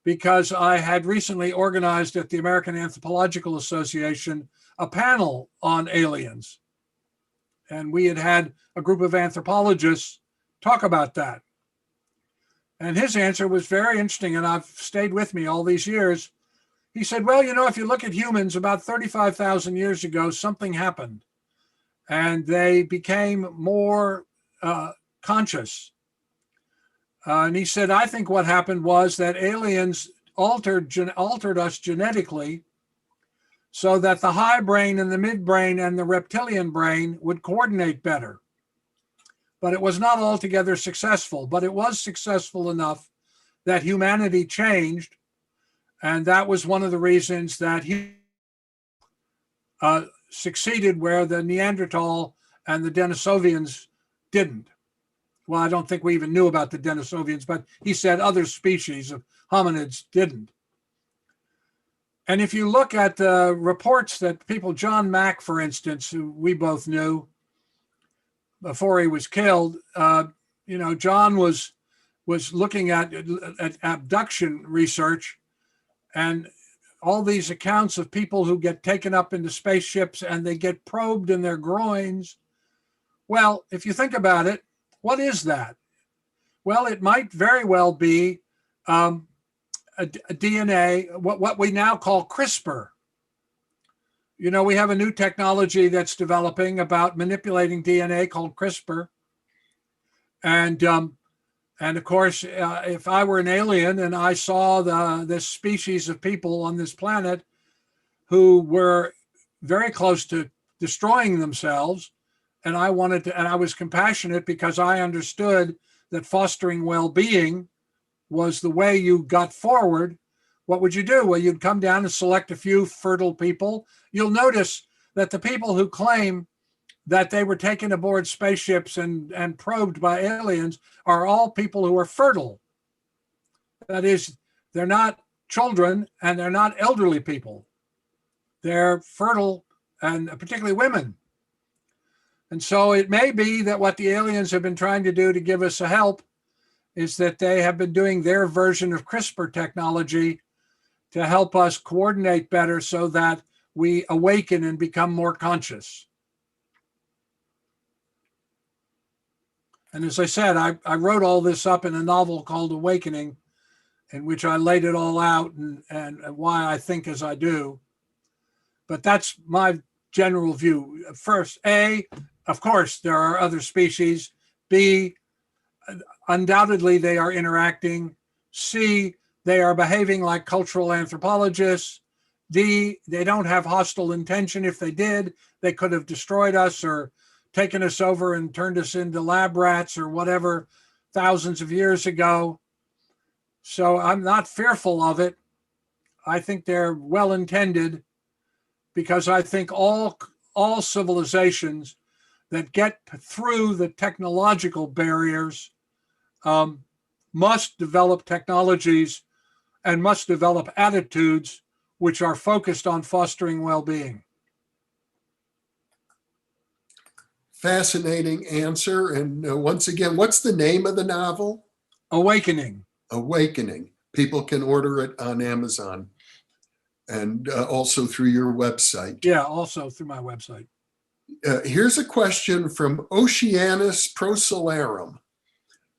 because I had recently organized at the American Anthropological Association a panel on aliens. And we had a group of anthropologists talk about that. And his answer was very interesting, and I've stayed with me all these years. He said, well, if you look at humans, about 35,000 years ago, something happened, and they became more conscious. And he said, I think what happened was that aliens altered us genetically so that the high brain and the midbrain and the reptilian brain would coordinate better. But it was not altogether successful, but it was successful enough that humanity changed. And that was one of the reasons that he succeeded where the Neanderthal and the Denisovians didn't. Well, I don't think we even knew about the Denisovians, but he said other species of hominids didn't. And if you look at the reports that people, John Mack, for instance, who we both knew before he was killed, John was looking at abduction research and all these accounts of people who get taken up into spaceships and they get probed in their groins. Well, if you think about it, what is that? Well, it might very well be a DNA, what we now call CRISPR. We have a new technology that's developing about manipulating DNA called CRISPR. And of course, if I were an alien and I saw this species of people on this planet who were very close to destroying themselves, and I was compassionate because I understood that fostering well-being was the way you got forward, what would you do? Well, you'd come down and select a few fertile people. You'll notice that the people who claim that they were taken aboard spaceships and probed by aliens are all people who are fertile. That is, they're not children and they're not elderly people. They're fertile, and particularly women. And so it may be that what the aliens have been trying to do to give us a help is that they have been doing their version of CRISPR technology to help us coordinate better so that we awaken and become more conscious. And as I said, I wrote all this up in a novel called Awakening, in which I laid it all out and why I think as I do. But that's my general view. First, A, of course, there are other species. B, undoubtedly they are interacting. C, they are behaving like cultural anthropologists. D, they don't have hostile intention. If they did, they could have destroyed us or taken us over and turned us into lab rats or whatever thousands of years ago. So I'm not fearful of it. I think they're well intended, because I think all civilizations that get through the technological barriers must develop technologies and must develop attitudes which are focused on fostering well-being. Fascinating answer. And once again, what's the name of the novel? Awakening. Awakening. People can order it on Amazon and also through your website. Yeah, also through my website. Here's a question from Oceanus Procelarum.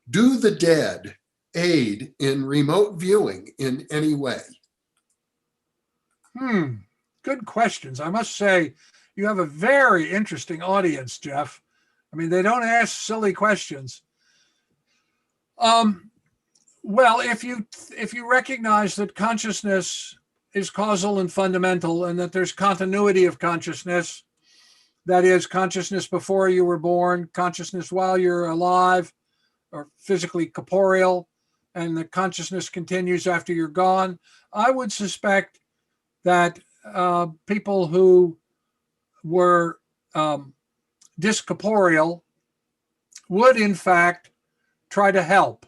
Do the dead aid in remote viewing in any way? Good questions. I must say, you have a very interesting audience, Jeff. I mean, they don't ask silly questions. Well, if you recognize that consciousness is causal and fundamental, and that there's continuity of consciousness, that is, consciousness before you were born, consciousness while you're alive or physically corporeal, and the consciousness continues after you're gone, I would suspect that people who were discorporeal would in fact try to help.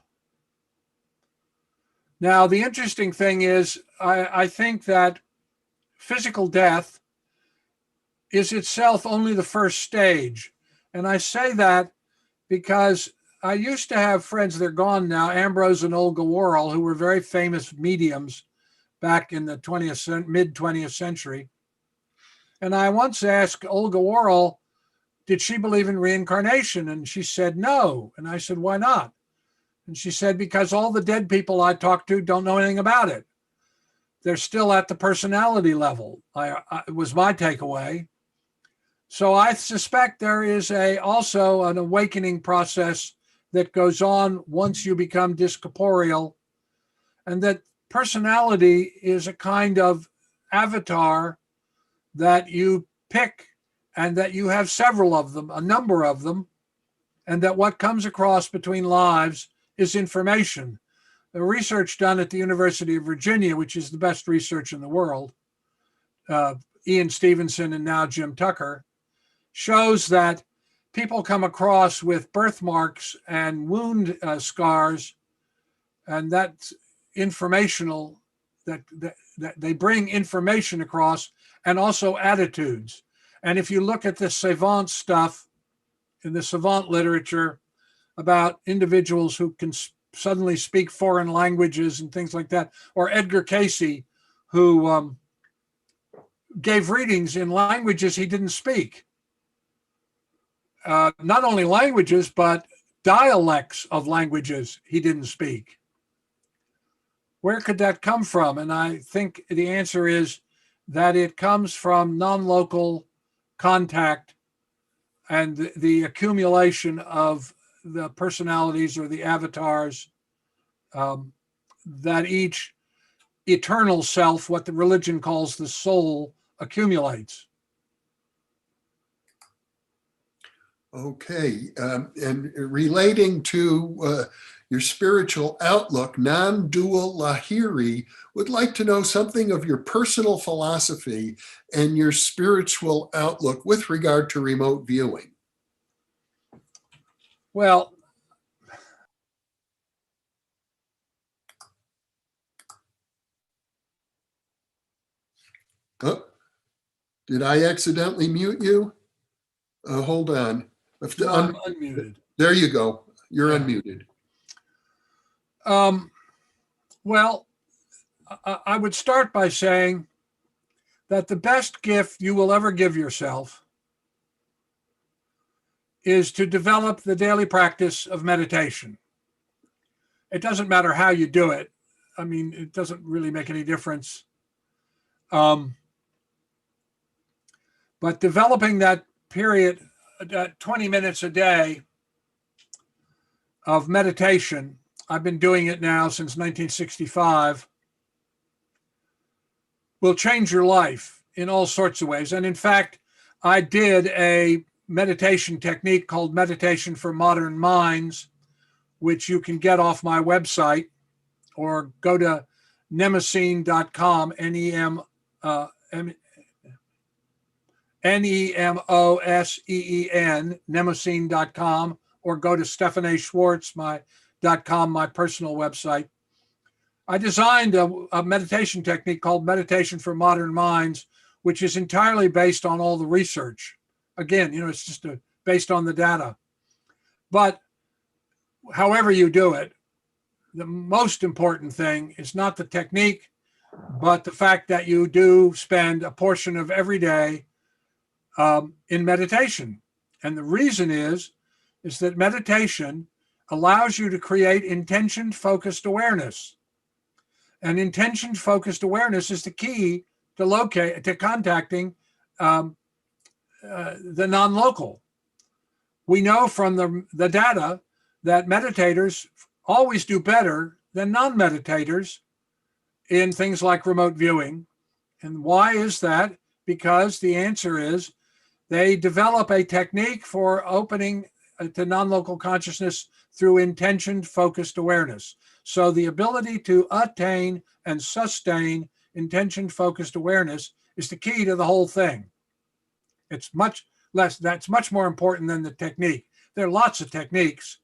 Now, the interesting thing is, I think that physical death is itself only the first stage. And I say that because I used to have friends, they're gone now, Ambrose and Olga Worrell, who were very famous mediums back in the mid 20th century. And I once asked Olga Worrell, did she believe in reincarnation? And she said no. And I said, why not? And she said, because all the dead people I talked to don't know anything about it. They're still at the personality level. It was my takeaway. So I suspect there is also an awakening process that goes on once you become discorporeal, and that personality is a kind of avatar that you pick, and that you have several of them, a number of them, and that what comes across between lives is information. The research done at the University of Virginia, which is the best research in the world, Ian Stevenson and now Jim Tucker, shows that people come across with birthmarks and wound scars, and that's informational, that they bring information across, and also attitudes. And if you look at the savant stuff in the savant literature about individuals who can suddenly speak foreign languages and things like that, or Edgar Cayce, who gave readings in languages he didn't speak. Not only languages, but dialects of languages he didn't speak. Where could that come from? And I think the answer is that it comes from non-local contact and the accumulation of the personalities or the avatars that each eternal self, what the religion calls the soul, accumulates. Okay, and relating to your spiritual outlook, non-dual Lahiri would like to know something of your personal philosophy and your spiritual outlook with regard to remote viewing. Well, oh, did I accidentally mute you? Hold on. no, I'm unmuted. There you go. You're unmuted. Well, I would start by saying that the best gift you will ever give yourself is to develop the daily practice of meditation. It doesn't matter how you do it. I mean, it doesn't really make any difference. But developing that period, 20 minutes a day of meditation, I've been doing it now since 1965, will change your life in all sorts of ways. And in fact, I did a meditation technique called Meditation for Modern Minds, which you can get off my website or go to nemosine.com, Nemoseen, nemosine.com, or go to Stephan A. Schwartz, .com, my personal website. I designed a meditation technique called Meditation for Modern Minds, which is entirely based on all the research. Again, it's just based on the data. But however you do it, the most important thing is not the technique, but the fact that you do spend a portion of every day in meditation. And the reason is that meditation allows you to create intention-focused awareness. And intention-focused awareness is the key to contacting the non-local. We know from the data that meditators always do better than non-meditators in things like remote viewing. And why is that? Because the answer is they develop a technique for opening to non-local consciousness through intention-focused awareness. So the ability to attain and sustain intention-focused awareness is the key to the whole thing. That's much more important than the technique. There are lots of techniques.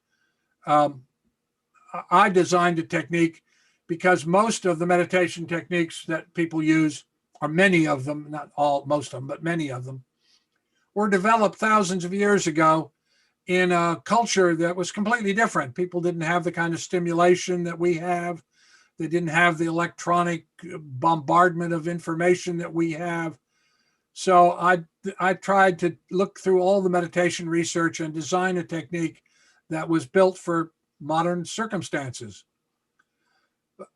I designed a technique because most of the meditation techniques that people use, or many of them, not all, most of them, but many of them, were developed thousands of years ago in a culture that was completely different. People didn't have the kind of stimulation that we have. They didn't have the electronic bombardment of information that we have. So I tried to look through all the meditation research and design a technique that was built for modern circumstances.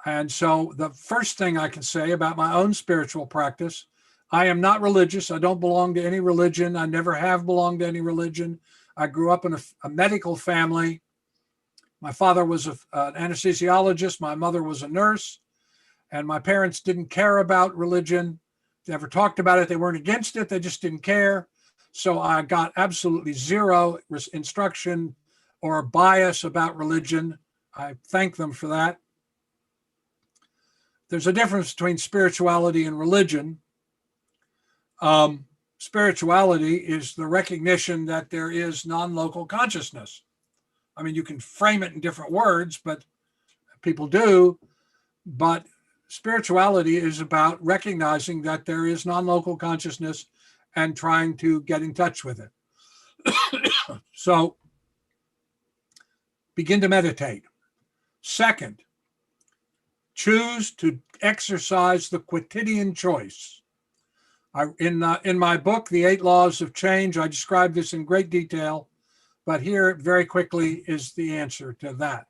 And so the first thing I can say about my own spiritual practice, I am not religious. I don't belong to any religion. I never have belonged to any religion. I grew up in a medical family. My father was an anesthesiologist. My mother was a nurse. And my parents didn't care about religion. They never talked about it. They weren't against it. They just didn't care. So I got absolutely zero instruction or bias about religion. I thank them for that. There's a difference between spirituality and religion. Spirituality is the recognition that there is non-local consciousness. I mean, you can frame it in different words, but people do. But spirituality is about recognizing that there is non-local consciousness and trying to get in touch with it. So begin to meditate. Second, choose to exercise the quotidian choice. In my book, The 8 Laws of Change, I describe this in great detail, but here very quickly is the answer to that.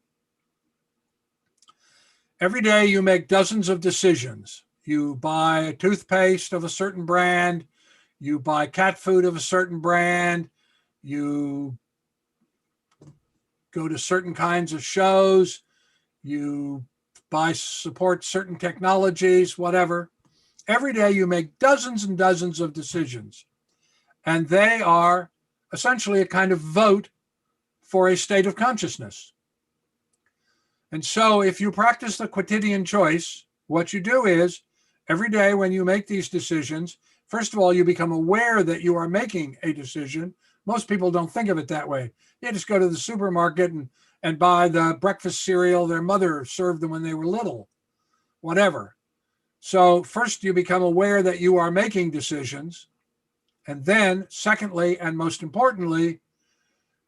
Every day you make dozens of decisions. You buy a toothpaste of a certain brand, you buy cat food of a certain brand, you go to certain kinds of shows, you support certain technologies, whatever. Every day you make dozens and dozens of decisions, and they are essentially a kind of vote for a state of consciousness. And so if you practice the quotidian choice, what you do is every day when you make these decisions, first of all, you become aware that you are making a decision. Most people don't think of it that way. They just go to the supermarket and buy the breakfast cereal their mother served them when they were little, whatever. So first you become aware that you are making decisions. And then secondly, and most importantly,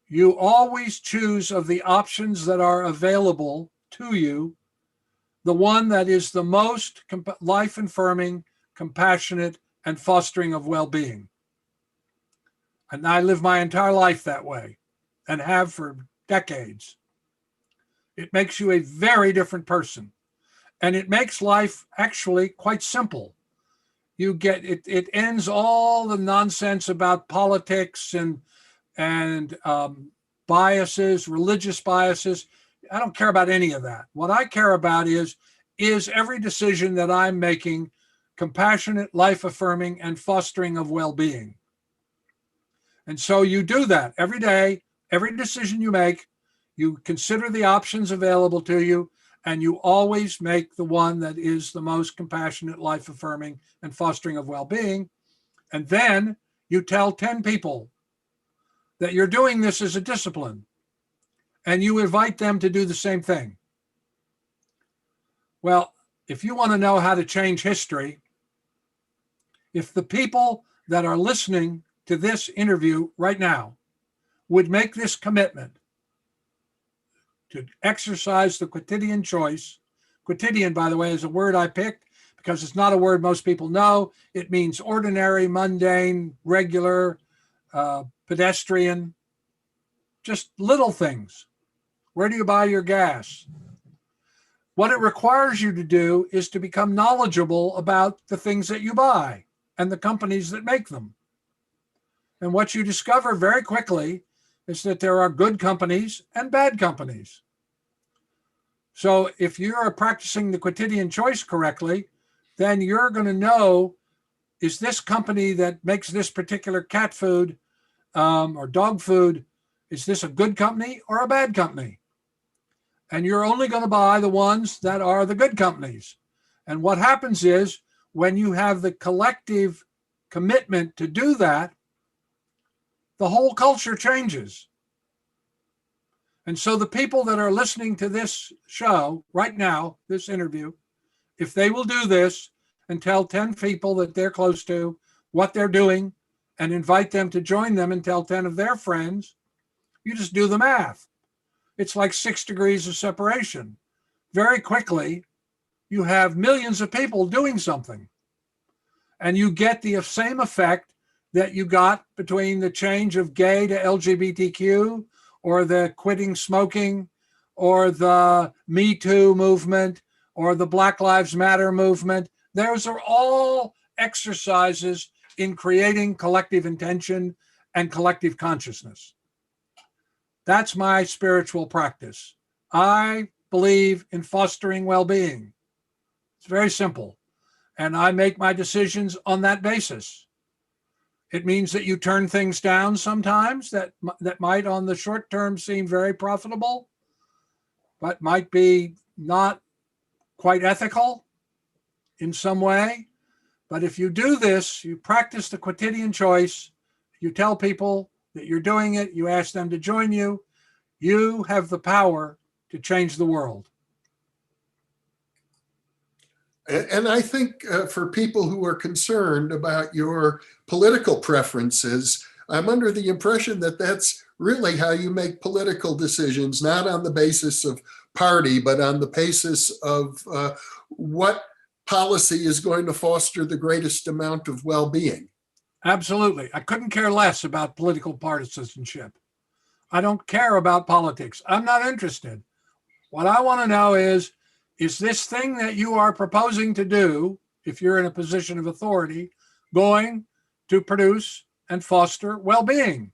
you always choose of the options that are available to you, the one that is the most life-affirming, compassionate, and fostering of well-being. And I live my entire life that way and have for decades. It makes you a very different person. And it makes life actually quite simple. You get it ends all the nonsense about politics and biases, religious biases. I don't care about any of that. What I care about is every decision that I'm making compassionate, life-affirming, and fostering of well-being. And so you do that every day. Every decision you make, you consider the options available to you, and you always make the one that is the most compassionate, life-affirming, and fostering of well-being. And then you tell 10 people that you're doing this as a discipline, and you invite them to do the same thing. Well, if you want to know how to change history, if the people that are listening to this interview right now would make this commitment to exercise the quotidian choice. Quotidian, by the way, is a word I picked because it's not a word most people know. It means ordinary, mundane, regular, pedestrian, just little things. Where do you buy your gas? What it requires you to do is to become knowledgeable about the things that you buy and the companies that make them. And what you discover very quickly is that there are good companies and bad companies. So if you are practicing the quotidian choice correctly, then you're going to know, is this company that makes this particular cat food or dog food, is this a good company or a bad company? And you're only going to buy the ones that are the good companies. And what happens is when you have the collective commitment to do that, the whole culture changes. And so the people that are listening to this show right now, this interview, if they will do this and tell 10 people that they're close to what they're doing and invite them to join them and tell 10 of their friends, you just do the math. It's like 6 degrees of separation. Very quickly, you have millions of people doing something. And you get the same effect that you got between the change of gay to LGBTQ, or the quitting smoking, or the Me Too movement, or the Black Lives Matter movement. Those are all exercises in creating collective intention and collective consciousness. That's my spiritual practice. I believe in fostering well-being. It's very simple. And I make my decisions on that basis. It means that you turn things down sometimes that might on the short term seem very profitable, but might be not quite ethical in some way. But if you do this, you practice the quotidian choice, you tell people that you're doing it, you ask them to join you, you have the power to change the world. And I think for people who are concerned about your political preferences, I'm under the impression that that's really how you make political decisions, not on the basis of party, but on the basis of what policy is going to foster the greatest amount of well-being. Absolutely. I couldn't care less about political partisanship. I don't care about politics. I'm not interested. What I want to know is this thing that you are proposing to do, if you're in a position of authority, going to produce and foster well-being?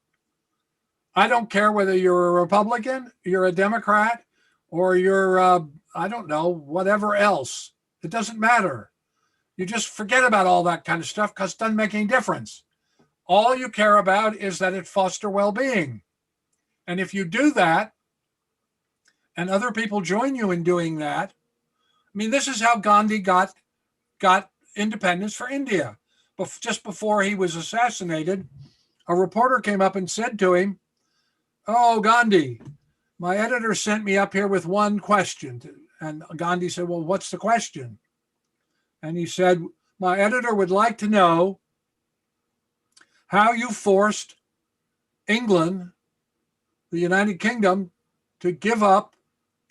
I don't care whether you're a Republican, you're a Democrat, or you're, I don't know, whatever else. It doesn't matter. You just forget about all that kind of stuff because it doesn't make any difference. All you care about is that it foster well-being. And if you do that, and other people join you in doing that, I mean, this is how Gandhi got independence for India. But just before he was assassinated, a reporter came up and said to him, "Oh, Gandhi, my editor sent me up here with one question." And Gandhi said, "Well, what's the question?" And he said, "My editor would like to know how you forced England, the United Kingdom, to give up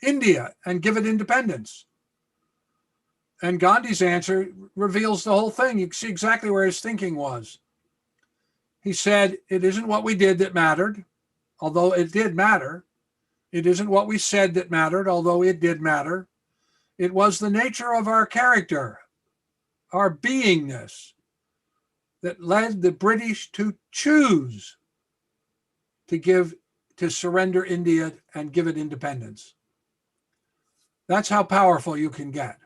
India and give it independence." And Gandhi's answer reveals the whole thing. You can see exactly where his thinking was. He said, "It isn't what we did that mattered, although it did matter. It isn't what we said that mattered, although it did matter. It was the nature of our character, our beingness, that led the British to choose to surrender India and give it independence." That's how powerful you can get.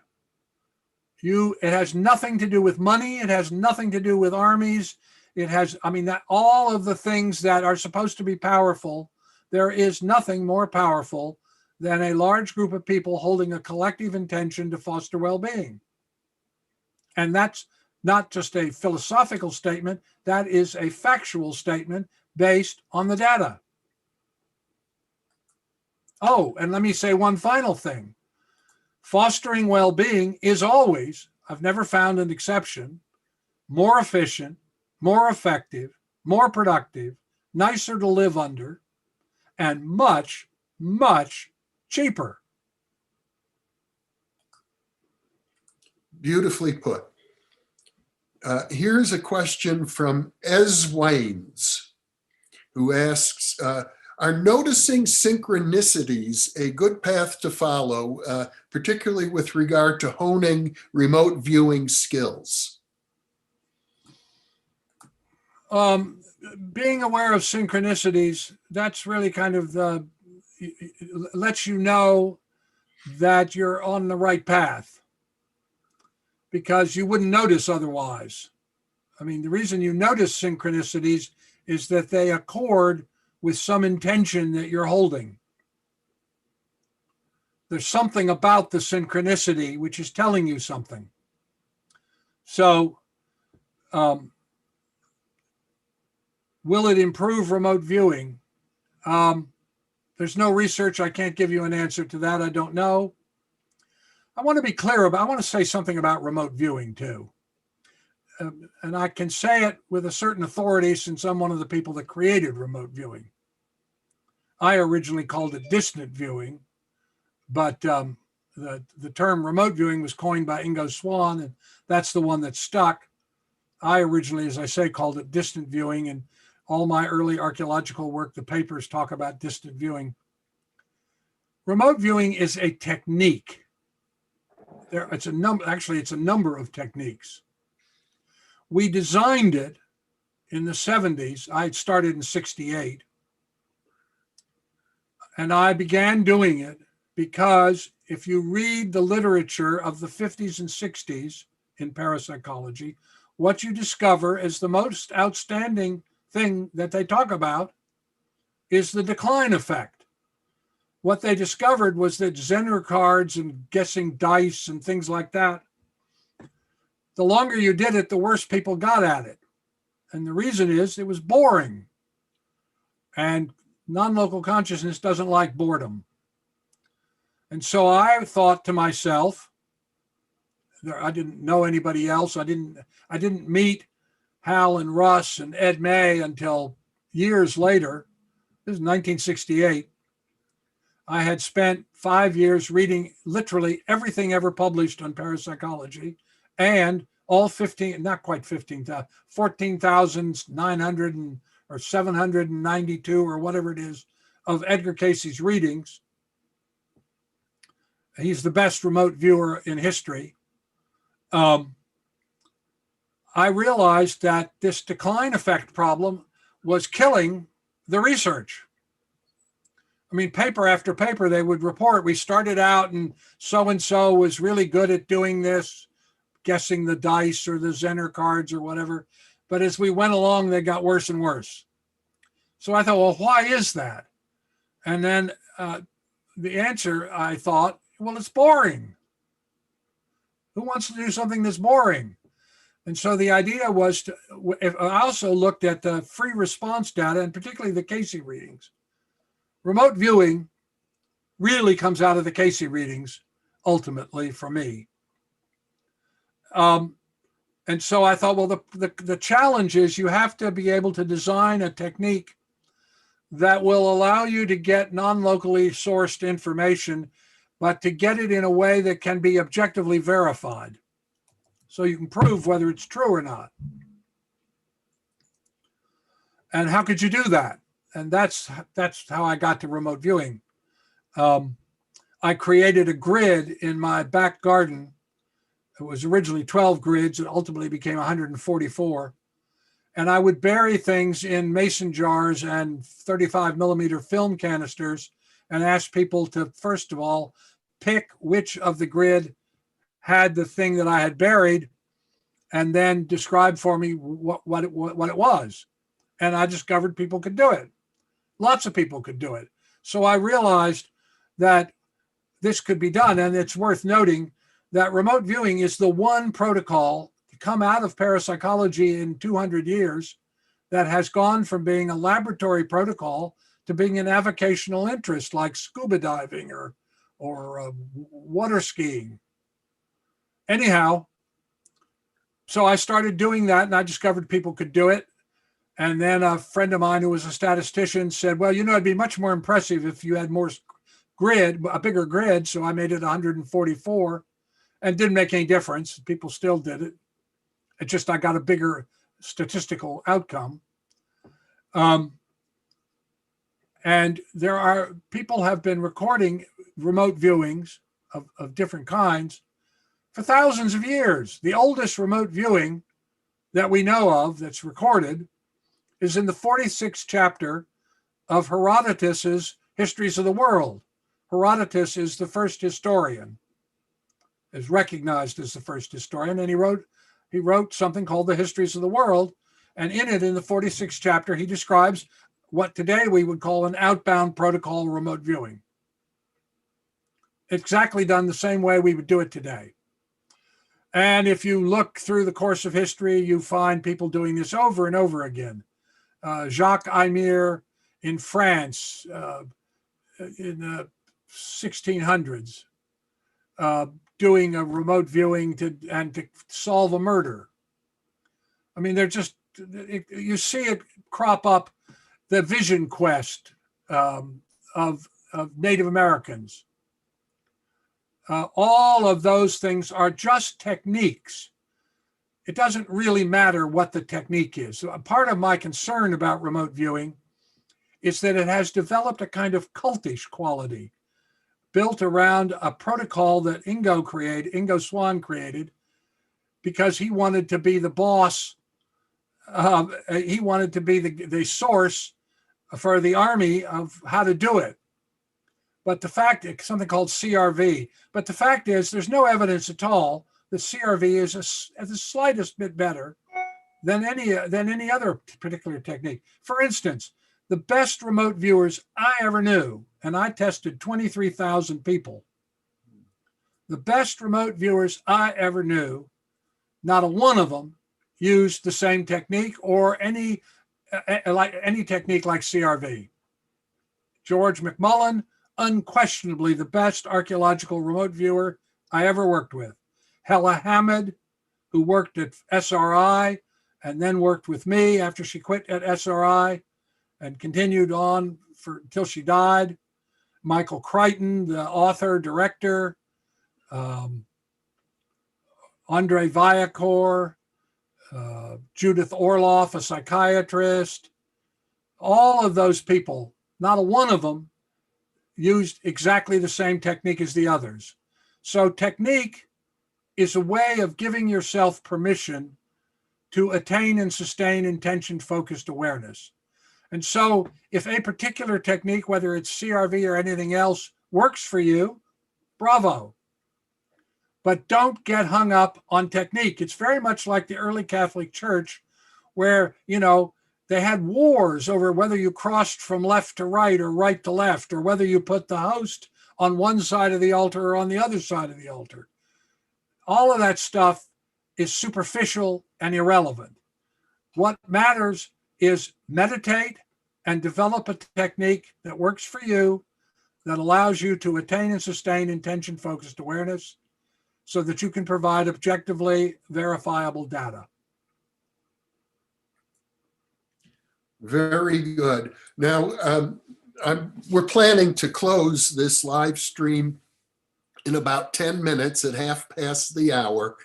It has nothing to do with money. It has nothing to do with armies. It has, that all of the things that are supposed to be powerful, there is nothing more powerful than a large group of people holding a collective intention to foster well-being. And that's not just a philosophical statement, that is a factual statement based on the data. Oh, and let me say one final thing. Fostering well-being is always, I've never found an exception, more efficient, more effective, more productive, nicer to live under, and much, much cheaper. Beautifully put. Here's a question from Ez Waynes, who asks, are noticing synchronicities a good path to follow, particularly with regard to honing remote viewing skills? Being aware of synchronicities, that's really kind of lets you know that you're on the right path, because you wouldn't notice otherwise. The reason you notice synchronicities is that they accord with some intention that you're holding. There's something about the synchronicity which is telling you something. So, will it improve remote viewing? There's no research. I can't give you an answer to that. I don't know. I want to be clear about, I want to say something about remote viewing too. And I can say it with a certain authority since I'm one of the people that created remote viewing. I originally called it distant viewing, but the term remote viewing was coined by Ingo Swann, and that's the one that stuck. I originally, as I say, called it distant viewing, and all my early archaeological work, the papers talk about distant viewing. Remote viewing is a technique. It's a number of techniques. We designed it in the 70s. I had started in 68. And I began doing it because if you read the literature of the 50s and 60s in parapsychology, what you discover is the most outstanding thing that they talk about is the decline effect. What they discovered was that Zener cards and guessing dice and things like that, the longer you did it, the worse people got at it. And the reason is it was boring. And non-local consciousness doesn't like boredom. And so I thought to myself, I didn't know anybody else. I didn't meet Hal and Russ and Ed May until years later. This is 1968. I had spent 5 years reading literally everything ever published on parapsychology, and all 14,900 or 792 or whatever it is of Edgar Cayce's readings. He's the best remote viewer in history. I realized that this decline effect problem was killing the research. I mean, paper after paper, they would report, we started out and so-and-so was really good at doing this, guessing the dice or the Zener cards or whatever. But as we went along, they got worse and worse. So I thought, well, why is that? And then the answer, I thought, well, it's boring. Who wants to do something that's boring? And so the idea was I also looked at the free response data, and particularly the Cayce readings. Remote viewing really comes out of the Cayce readings, ultimately, for me. And so I thought, well, the challenge is you have to be able to design a technique that will allow you to get non-locally sourced information, but to get it in a way that can be objectively verified. So you can prove whether it's true or not. And how could you do that? And that's how I got to remote viewing. I created a grid in my back garden. It was originally 12 grids. It ultimately became 144. And I would bury things in mason jars and 35 millimeter film canisters and ask people to, first of all, pick which of the grid had the thing that I had buried, and then describe for me what it was. And I discovered people could do it. Lots of people could do it. So I realized that this could be done. And it's worth noting that remote viewing is the one protocol to come out of parapsychology in 200 years that has gone from being a laboratory protocol to being an avocational interest like scuba diving or water skiing. Anyhow, so I started doing that, and I discovered people could do it. And then a friend of mine who was a statistician said, well, it'd be much more impressive if you had more grid, a bigger grid. So I made it 144, and didn't make any difference. People still did it. It's just I got a bigger statistical outcome. And people have been recording remote viewings of different kinds for thousands of years. The oldest remote viewing that we know of that's recorded is in the 46th chapter of Herodotus's Histories of the World. Herodotus is the first historian, is recognized as the first historian, and he wrote something called the Histories of the World, and in it, in the 46th chapter, he describes what today we would call an outbound protocol remote viewing. Exactly done the same way we would do it today. And if you look through the course of history, you find people doing this over and over again. Jacques Aymir in France, in the 1600s doing a remote viewing to solve a murder. I mean, they're just, you see it crop up, the vision quest of Native Americans. All of those things are just techniques. It doesn't really matter what the technique is. So part of my concern about remote viewing is that it has developed a kind of cultish quality built around a protocol that Ingo Swann created, because he wanted to be the boss. He wanted to be the source for the army of how to do it. But the fact is something called CRV. But the fact is, there's no evidence at all that CRV is the slightest bit better than any other particular technique. For instance, the best remote viewers I ever knew, and I tested 23,000 people. The best remote viewers I ever knew, not a one of them used the same technique or any technique like CRV. George McMullen, unquestionably the best archaeological remote viewer I ever worked with. Hella Hamid, who worked at SRI and then worked with me after she quit at SRI and continued on until she died. Michael Crichton, the author, director. Andre Viacor, Judith Orloff, a psychiatrist. All of those people, not a one of them used exactly the same technique as the others. So technique is a way of giving yourself permission to attain and sustain intention-focused awareness. And so if a particular technique, whether it's CRV or anything else, works for you, bravo. But don't get hung up on technique. It's very much like the early Catholic Church, where, they had wars over whether you crossed from left to right or right to left, or whether you put the host on one side of the altar or on the other side of the altar. All of that stuff is superficial and irrelevant. What matters is meditate and develop a technique that works for you, that allows you to attain and sustain intention-focused awareness so that you can provide objectively verifiable data. Very good. Now, we're planning to close this live stream in about 10 minutes at 1:30.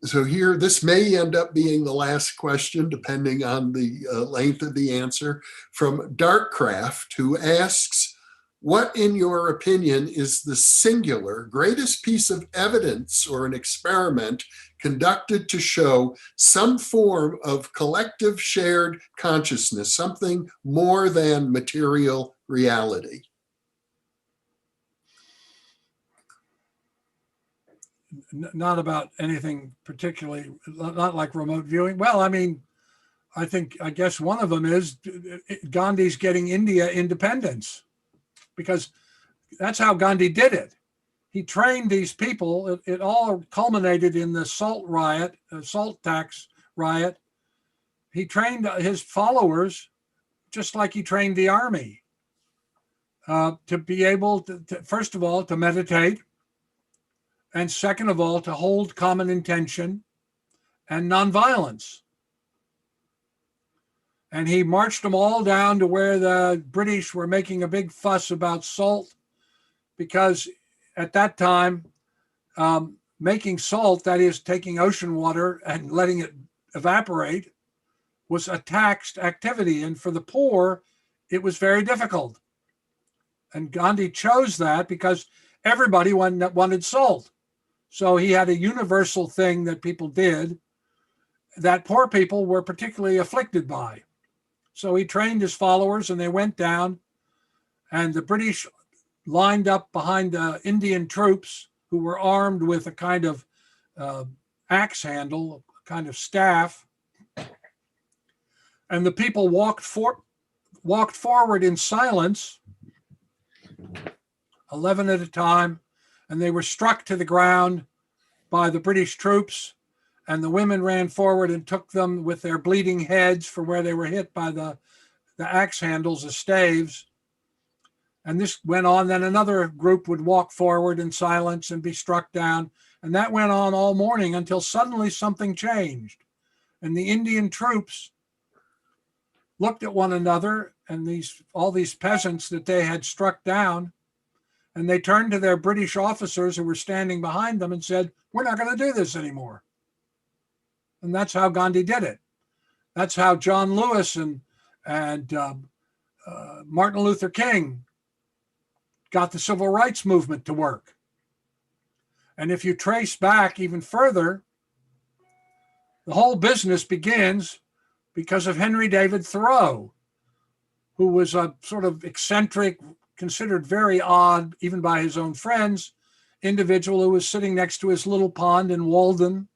So here, this may end up being the last question, depending on the length of the answer, from Darkcraft, who asks, what, in your opinion, is the singular greatest piece of evidence or an experiment conducted to show some form of collective shared consciousness, something more than material reality? Not about anything particularly, not like remote viewing. Well, I mean, I guess one of them is Gandhi's getting India independence, because that's how Gandhi did it. He trained these people. It all culminated in the salt tax riot. He trained his followers just like he trained the army to be able to, first of all, to meditate, and second of all, to hold common intention and nonviolence. And he marched them all down to where the British were making a big fuss about salt, because at that time, making salt, that is taking ocean water and letting it evaporate, was a taxed activity. And for the poor, it was very difficult. And Gandhi chose that because everybody wanted salt. So he had a universal thing that people did that poor people were particularly afflicted by. So he trained his followers, and they went down, and the British lined up behind the Indian troops, who were armed with a kind of axe handle, a kind of staff. And the people walked forward in silence, 11 at a time, and they were struck to the ground by the British troops, and the women ran forward and took them with their bleeding heads from where they were hit by the axe handles, the staves. And this went on. Then another group would walk forward in silence and be struck down. And that went on all morning until suddenly something changed. And the Indian troops looked at one another and all these peasants that they had struck down, and they turned to their British officers who were standing behind them and said, "We're not going to do this anymore." And that's how Gandhi did it. That's how John Lewis and Martin Luther King got the civil rights movement to work. And if you trace back even further, the whole business begins because of Henry David Thoreau, who was a sort of eccentric, considered very odd, even by his own friends, individual who was sitting next to his little pond in Walden.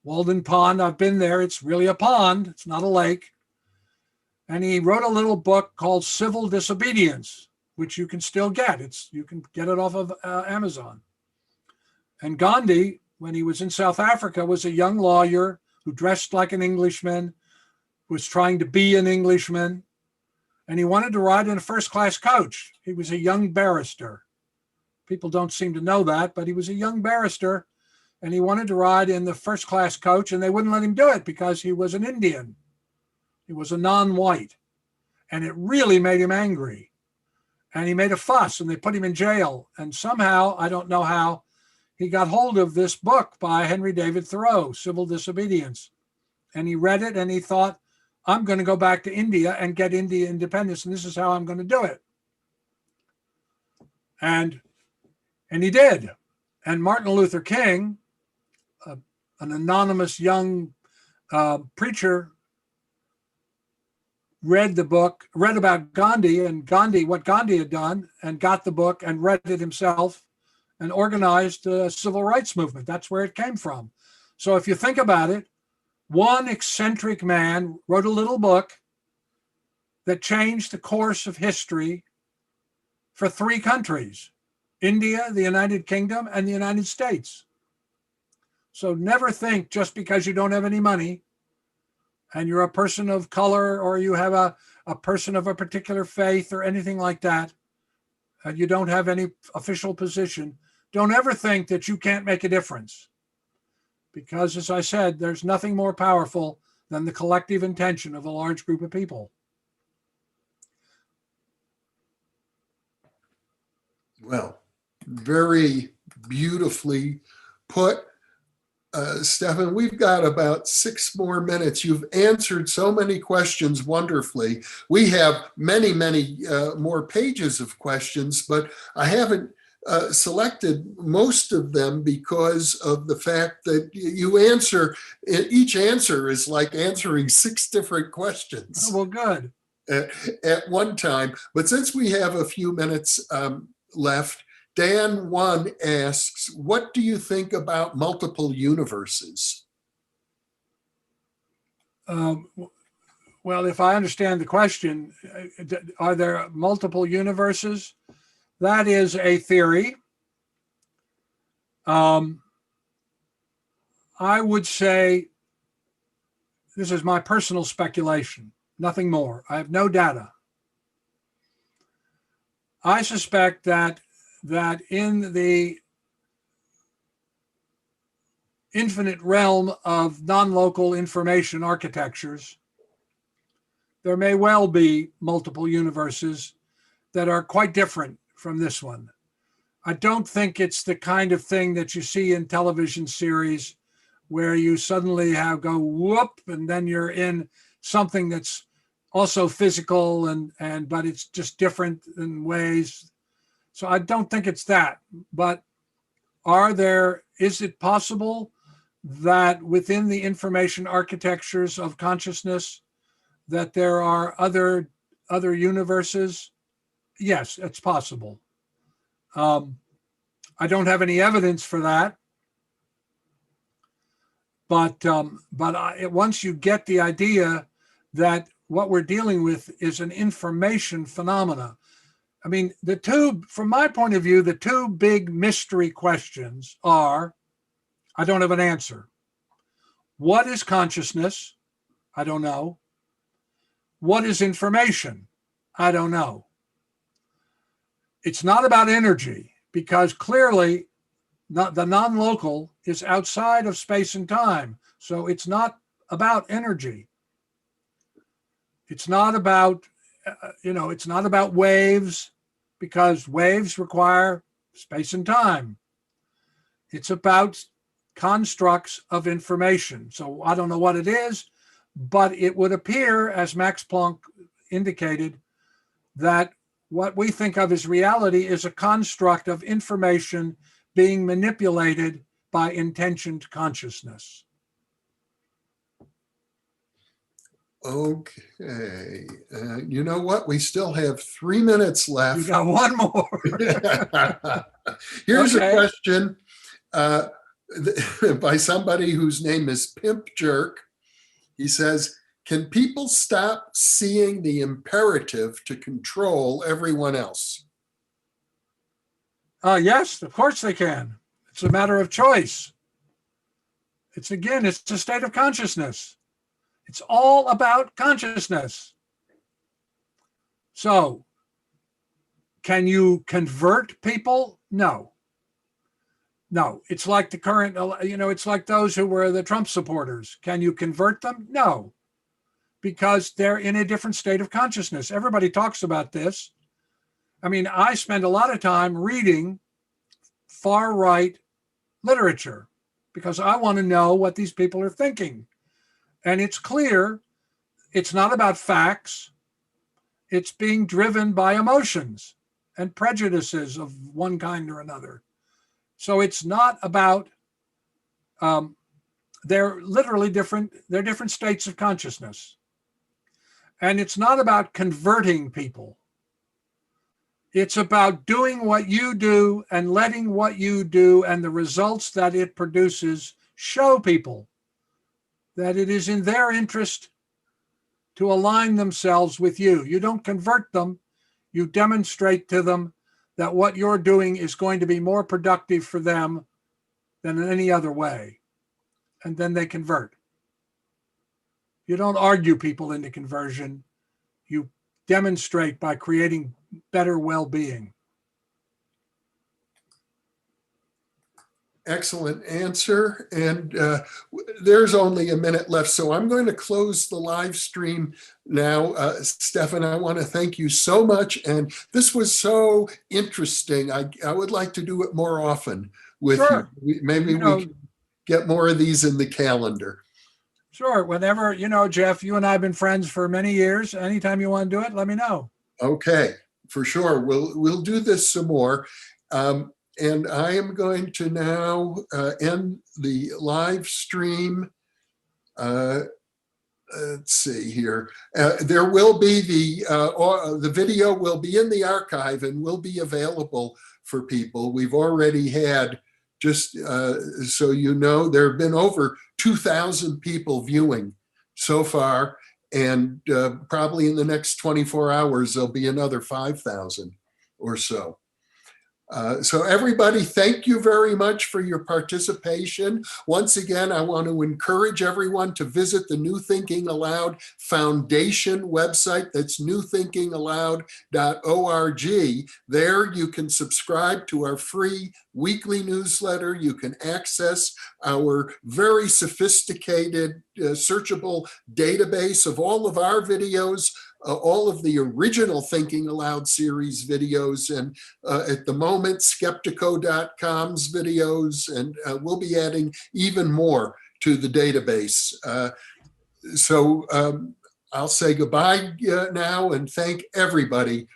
Walden Pond, I've been there. It's really a pond. It's not a lake. And he wrote a little book called Civil Disobedience, which you can still get. You can get it off of Amazon. And Gandhi, when he was in South Africa, was a young lawyer who dressed like an Englishman, was trying to be an Englishman, and he wanted to ride in a first-class coach. He was a young barrister. People don't seem to know that, but he was a young barrister, and he wanted to ride in the first-class coach, and they wouldn't let him do it because he was an Indian. He was a non-white, and it really made him angry. And he made a fuss, and they put him in jail. And somehow, I don't know how, he got hold of this book by Henry David Thoreau, Civil Disobedience. And he read it, and he thought, I'm going to go back to India and get India independence, and this is how I'm going to do it. And he did. And Martin Luther King, an anonymous young preacher, read about Gandhi and what Gandhi had done, and got the book and read it himself and organized the civil rights movement. That's where it came from. So if you think about it, one eccentric man wrote a little book that changed the course of history for 3 countries: India, the United Kingdom, and the United States. So never think just because you don't have any money and you're a person of color, or you have a person of a particular faith or anything like that, and you don't have any official position, don't ever think that you can't make a difference. Because, as I said, there's nothing more powerful than the collective intention of a large group of people. Well, very beautifully put. Stephan, we've got about 6 more minutes. You've answered so many questions wonderfully. We have many, many more pages of questions, but I haven't selected most of them because of the fact that each answer is like answering 6 different questions. Well, good. At one time. But since we have a few minutes left, Dan 1 asks, what do you think about multiple universes? Well, if I understand the question, are there multiple universes? That is a theory. I would say, this is my personal speculation, nothing more. I have no data. I suspect that in the infinite realm of non-local information architectures, there may well be multiple universes that are quite different from this one. I don't think it's the kind of thing that you see in television series where you suddenly go whoop, and then you're in something that's also physical but it's just different in ways. So I don't think it's that. But is it possible that within the information architectures of consciousness that there are other universes? Yes, it's possible. I don't have any evidence for that. But once you get the idea that what we're dealing with is an information phenomena, I mean, from my point of view, the 2 big mystery questions are, I don't have an answer. What is consciousness? I don't know. What is information? I don't know. It's not about energy, because clearly the non-local is outside of space and time. So it's not about energy. It's not about, it's not about waves, because waves require space and time. It's about constructs of information. So I don't know what it is, but it would appear, as Max Planck indicated, that what we think of as reality is a construct of information being manipulated by intentioned consciousness. Okay. You know what? We still have 3 minutes left. We got one more. Here's Okay. a question by somebody whose name is Pimp Jerk. He says, can people stop seeing the imperative to control everyone else? Yes, of course they can. It's a matter of choice. It's a state of consciousness. It's all about consciousness. So, can you convert people? No. No, it's like the current, it's like those who were the Trump supporters. Can you convert them? No, because they're in a different state of consciousness. Everybody talks about this. I mean, I spend a lot of time reading far-right literature because I want to know what these people are thinking. And it's clear it's not about facts. It's being driven by emotions and prejudices of one kind or another. So it's not about, they're literally different, they're different states of consciousness. And it's not about converting people. It's about doing what you do and letting what you do and the results that it produces show people that it is in their interest to align themselves with you. You don't convert them, you demonstrate to them that what you're doing is going to be more productive for them than in any other way. And then they convert. You don't argue people into conversion. You demonstrate by creating better well-being. Excellent answer. And there's only a minute left, so I'm going to close the live stream now. Stephan, I want to thank you so much. And this was so interesting. I would like to do it more often with you. Maybe we can get more of these in the calendar. Sure. Whenever, Jeff, you and I have been friends for many years. Anytime you want to do it, let me know. Okay. For sure. We'll do this some more. And I am going to now end the live stream. Let's see here. There will be the video will be in the archive and will be available for people. We've already had, just so you know, there have been over 2,000 people viewing so far. And probably in the next 24 hours, there'll be another 5,000 or so. So everybody, thank you very much for your participation. Once again, I want to encourage everyone to visit the New Thinking Aloud Foundation website. That's newthinkingaloud.org. There you can subscribe to our free weekly newsletter. You can access our very sophisticated searchable database of all of our videos, all of the original Thinking Aloud series videos, and at the moment, Skeptico.com's videos, and we'll be adding even more to the database. So I'll say goodbye now and thank everybody